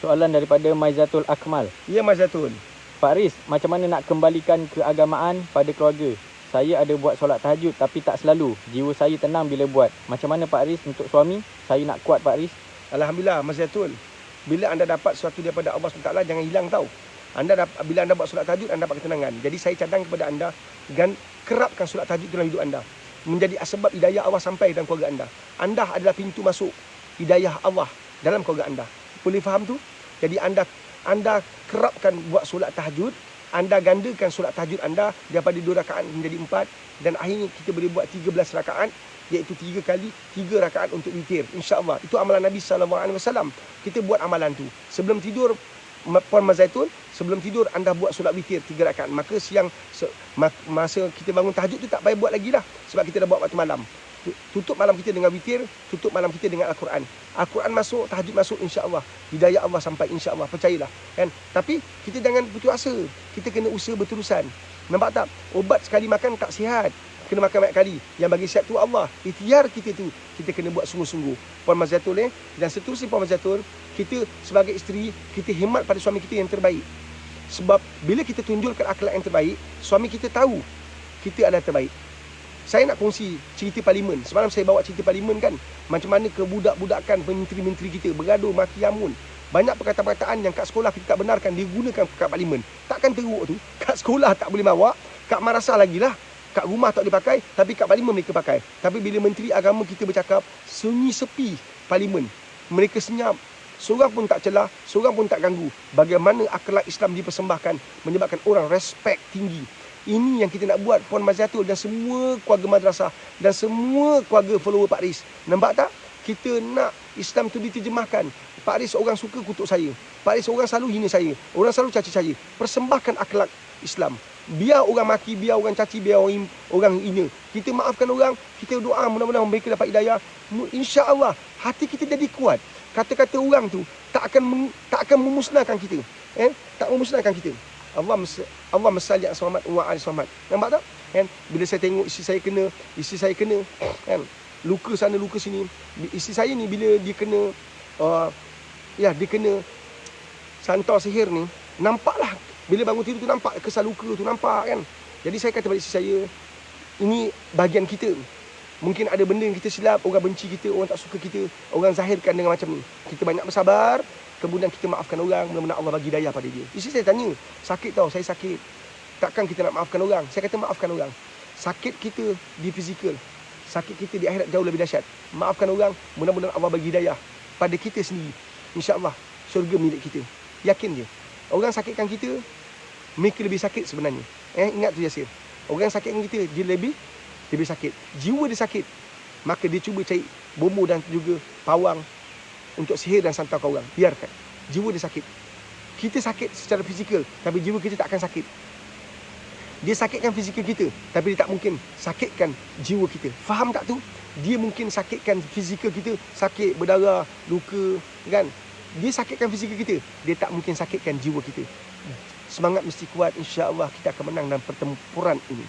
Soalan daripada Maizatul Akmal. Ya, Maizatul. Pak Riz, macam mana nak kembalikan keagamaan pada keluarga? Saya ada buat solat tahajud tapi tak selalu. Jiwa saya tenang bila buat. Macam mana Pak Riz untuk suami? Saya nak kuat Pak Riz. Alhamdulillah, Maizatul. Bila anda dapat sesuatu daripada Allah SWT, jangan hilang tau. Bila anda buat solat tahajud, anda dapat ketenangan. Jadi saya cadang kepada anda, dan kerapkan solat tahajud dalam hidup anda. Menjadi sebab hidayah Allah sampai dalam keluarga anda. Anda adalah pintu masuk hidayah Allah dalam keluarga anda. Boleh faham tu? Jadi anda kerapkan buat solat tahajud, anda gandakan solat tahajud anda daripada 2 rakaat menjadi 4, dan akhirnya kita boleh buat 13 rakaat, iaitu 3 kali 3 rakaat untuk witir. InsyaAllah. Itu amalan Nabi SAW. Kita buat amalan tu. Sebelum tidur, Puan Mazaitun, sebelum tidur anda buat solat witir 3 rakaat. Maka masa kita bangun tahajud tu tak payah buat lagi lah. Sebab kita dah buat waktu malam. Tutup malam kita dengan witir, tutup malam kita dengan Al-Quran. Al-Quran masuk, tahajud masuk, insya-Allah. Hidayah Allah sampai, insya-Allah. Percayalah. Kan? Tapi kita jangan putus asa. Kita kena usaha berterusan. Nampak tak? Obat sekali makan tak sihat. Kena makan banyak kali. Yang bagi sihat tu Allah. Ikhtiar kita tu, kita kena buat sungguh-sungguh. Puan Mazatul dan seterusnya Puan Mazatul, kita sebagai isteri, kita hemat pada suami kita yang terbaik. Sebab bila kita tunjukkan akhlak yang terbaik, suami kita tahu kita adalah terbaik. Saya nak kongsi cerita parlimen. Semalam saya bawa cerita parlimen kan. Macam mana kebudak-budakan menteri-menteri kita bergaduh maki amun. Banyak perkataan-perkataan yang kat sekolah kita tak benarkan digunakan kat parlimen. Takkan teruk tu. Kat sekolah tak boleh bawa, kat madrasah lagilah. Kat rumah tak boleh pakai, tapi kat parlimen mereka pakai. Tapi bila menteri agama kita bercakap, sunyi sepi parlimen. Mereka senyap. Seorang pun tak celah, seorang pun tak ganggu. Bagaimana akhlak Islam dipersembahkan, menyebabkan orang respect tinggi. Ini yang kita nak buat, Puan Mazatul dan semua keluarga madrasah dan semua keluarga follower Pak Riz. Nampak tak? Kita nak Islam tu diterjemahkan. Pak Riz orang suka kutuk saya. Pak Riz orang selalu hina saya. Orang selalu caci saya. Persembahkan akhlak Islam. Biar orang maki, biar orang caci, biar orang hina. Kita maafkan orang, kita doa mudah-mudahan mereka dapat hidayah. InsyaAllah hati kita jadi kuat. Kata-kata orang tu tak akan memusnahkan kita. Tak memusnahkan kita. Allah mesalli as-samamat wa al-samamat. Nampak tak? Kan? Bila saya tengok isteri saya kena kan, luka sana luka sini. Isteri saya ni bila dia kena dia kena santar sihir ni, nampaklah bila bangun tidur tu nampak kesal luka tu, nampak kan. Jadi saya kata pada isteri saya, ini bahagian kita. Mungkin ada benda yang kita silap, orang benci kita, orang tak suka kita, orang zahirkan dengan macam ni. Kita banyak bersabar, kemudian kita maafkan orang, mudah-mudahan Allah bagi hidayah pada dia. Isteri saya tanya, sakit tau, saya sakit. Takkan kita nak maafkan orang? Saya kata maafkan orang. Sakit kita di fizikal, sakit kita di akhirat jauh lebih dahsyat. Maafkan orang, mudah-mudahan Allah bagi hidayah pada kita sendiri. InsyaAllah syurga milik kita. Yakin je. Orang sakitkan kita, mereka lebih sakit sebenarnya. Ingat tu Yasir. Orang yang sakitkan kita, dia lebih sakit. Jiwa dia sakit. Maka dia cuba cari bombo dan juga pawang untuk sihir dan santar kau orang. Biarkan. Jiwa dia sakit. Kita sakit secara fizikal, tapi jiwa kita tak akan sakit. Dia sakitkan fizikal kita, tapi dia tak mungkin sakitkan jiwa kita. Faham tak tu? Dia mungkin sakitkan fizikal kita, sakit, berdarah, luka, kan? Dia sakitkan fizikal kita, dia tak mungkin sakitkan jiwa kita. Semangat mesti kuat, insya-Allah kita akan menang dalam pertempuran ini.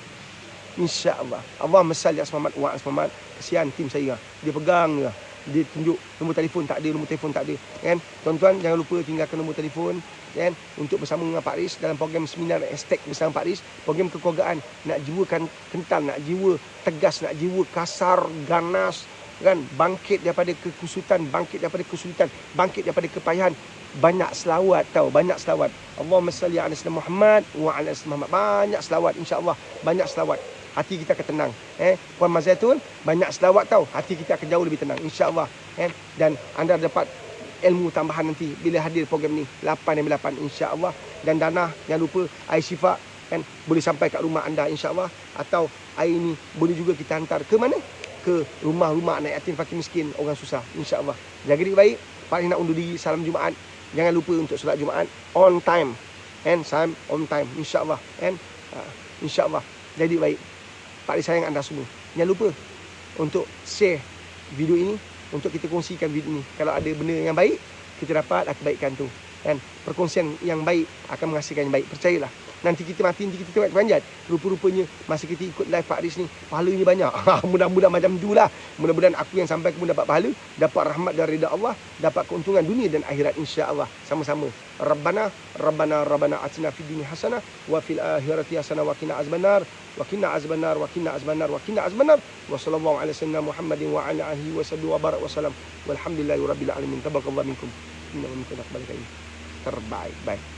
InsyaAllah. Allahumma salli as-Muhammad wa as-Muhammad. Kesian tim saya. Dia pegang dia. dia tunjuk nombor telefon tak ada, nombor telefon tak ada kan. Tuan-tuan jangan lupa tinggalkan nombor telefon kan untuk bersama dengan Pak Riz dalam program seminar hashtag bersama Pak Riz, program kekeluargaan, nak jiwa kental, nak jiwa tegas, nak jiwa kasar, ganas kan, bangkit daripada kekusutan, bangkit daripada kesulitan, bangkit daripada kepayahan. Banyak selawat tau, banyak selawat. Allahumma salli ala sayyidina Muhammad wa ala sayyidina Muhammad. Banyak selawat insya-Allah, banyak selawat. Hati kita akan tenang. Puan Mazaitun, banyak selawat tau, hati kita akan jauh lebih tenang insya-Allah. Dan anda dapat ilmu tambahan nanti bila hadir program ni 8/8 insya-Allah. Dan dana jangan lupa air syifa kan boleh sampai kat rumah anda insya-Allah, atau air ni boleh juga kita hantar ke mana? Ke rumah-rumah anak yatim fakir miskin, orang susah insya-Allah. Jaga diri baik. Pak Riz nak undur diri, salam Jumaat. Jangan lupa untuk solat Jumaat on time. Time on time insya-Allah. Insya-Allah. Jadi baik. Pak Riz sayang anda semua. Jangan lupa untuk share video ini, untuk kita kongsikan video ini. Kalau ada benda yang baik, kita dapat kebaikan tu. Perkongsian yang baik akan menghasilkan yang baik. Percayalah. Nanti kita mati, nanti kita tengok panjat. Rupa-rupanya masa kita ikut live Pak Riz ni, pahalanya banyak. Mudah-mudahan macam tu lah. Mudah-mudahan aku yang sampai kamu dapat pahala, dapat rahmat dan ridha Allah, dapat keuntungan dunia dan akhirat insya-Allah. Sama-sama. Rabbana atina fid dunya hasanah wa fil akhirati hasanah wa qina azabannar wa qina azabannar wa qina azabannar wa qina azabannar wa sallallahu ala sayyidina Muhammadin wa ala alihi wa sahbihi wa barak wa salam walhamdulillahi rabbil alamin. Tabarakallahu minkum. Inna minkum terbaik. Bye.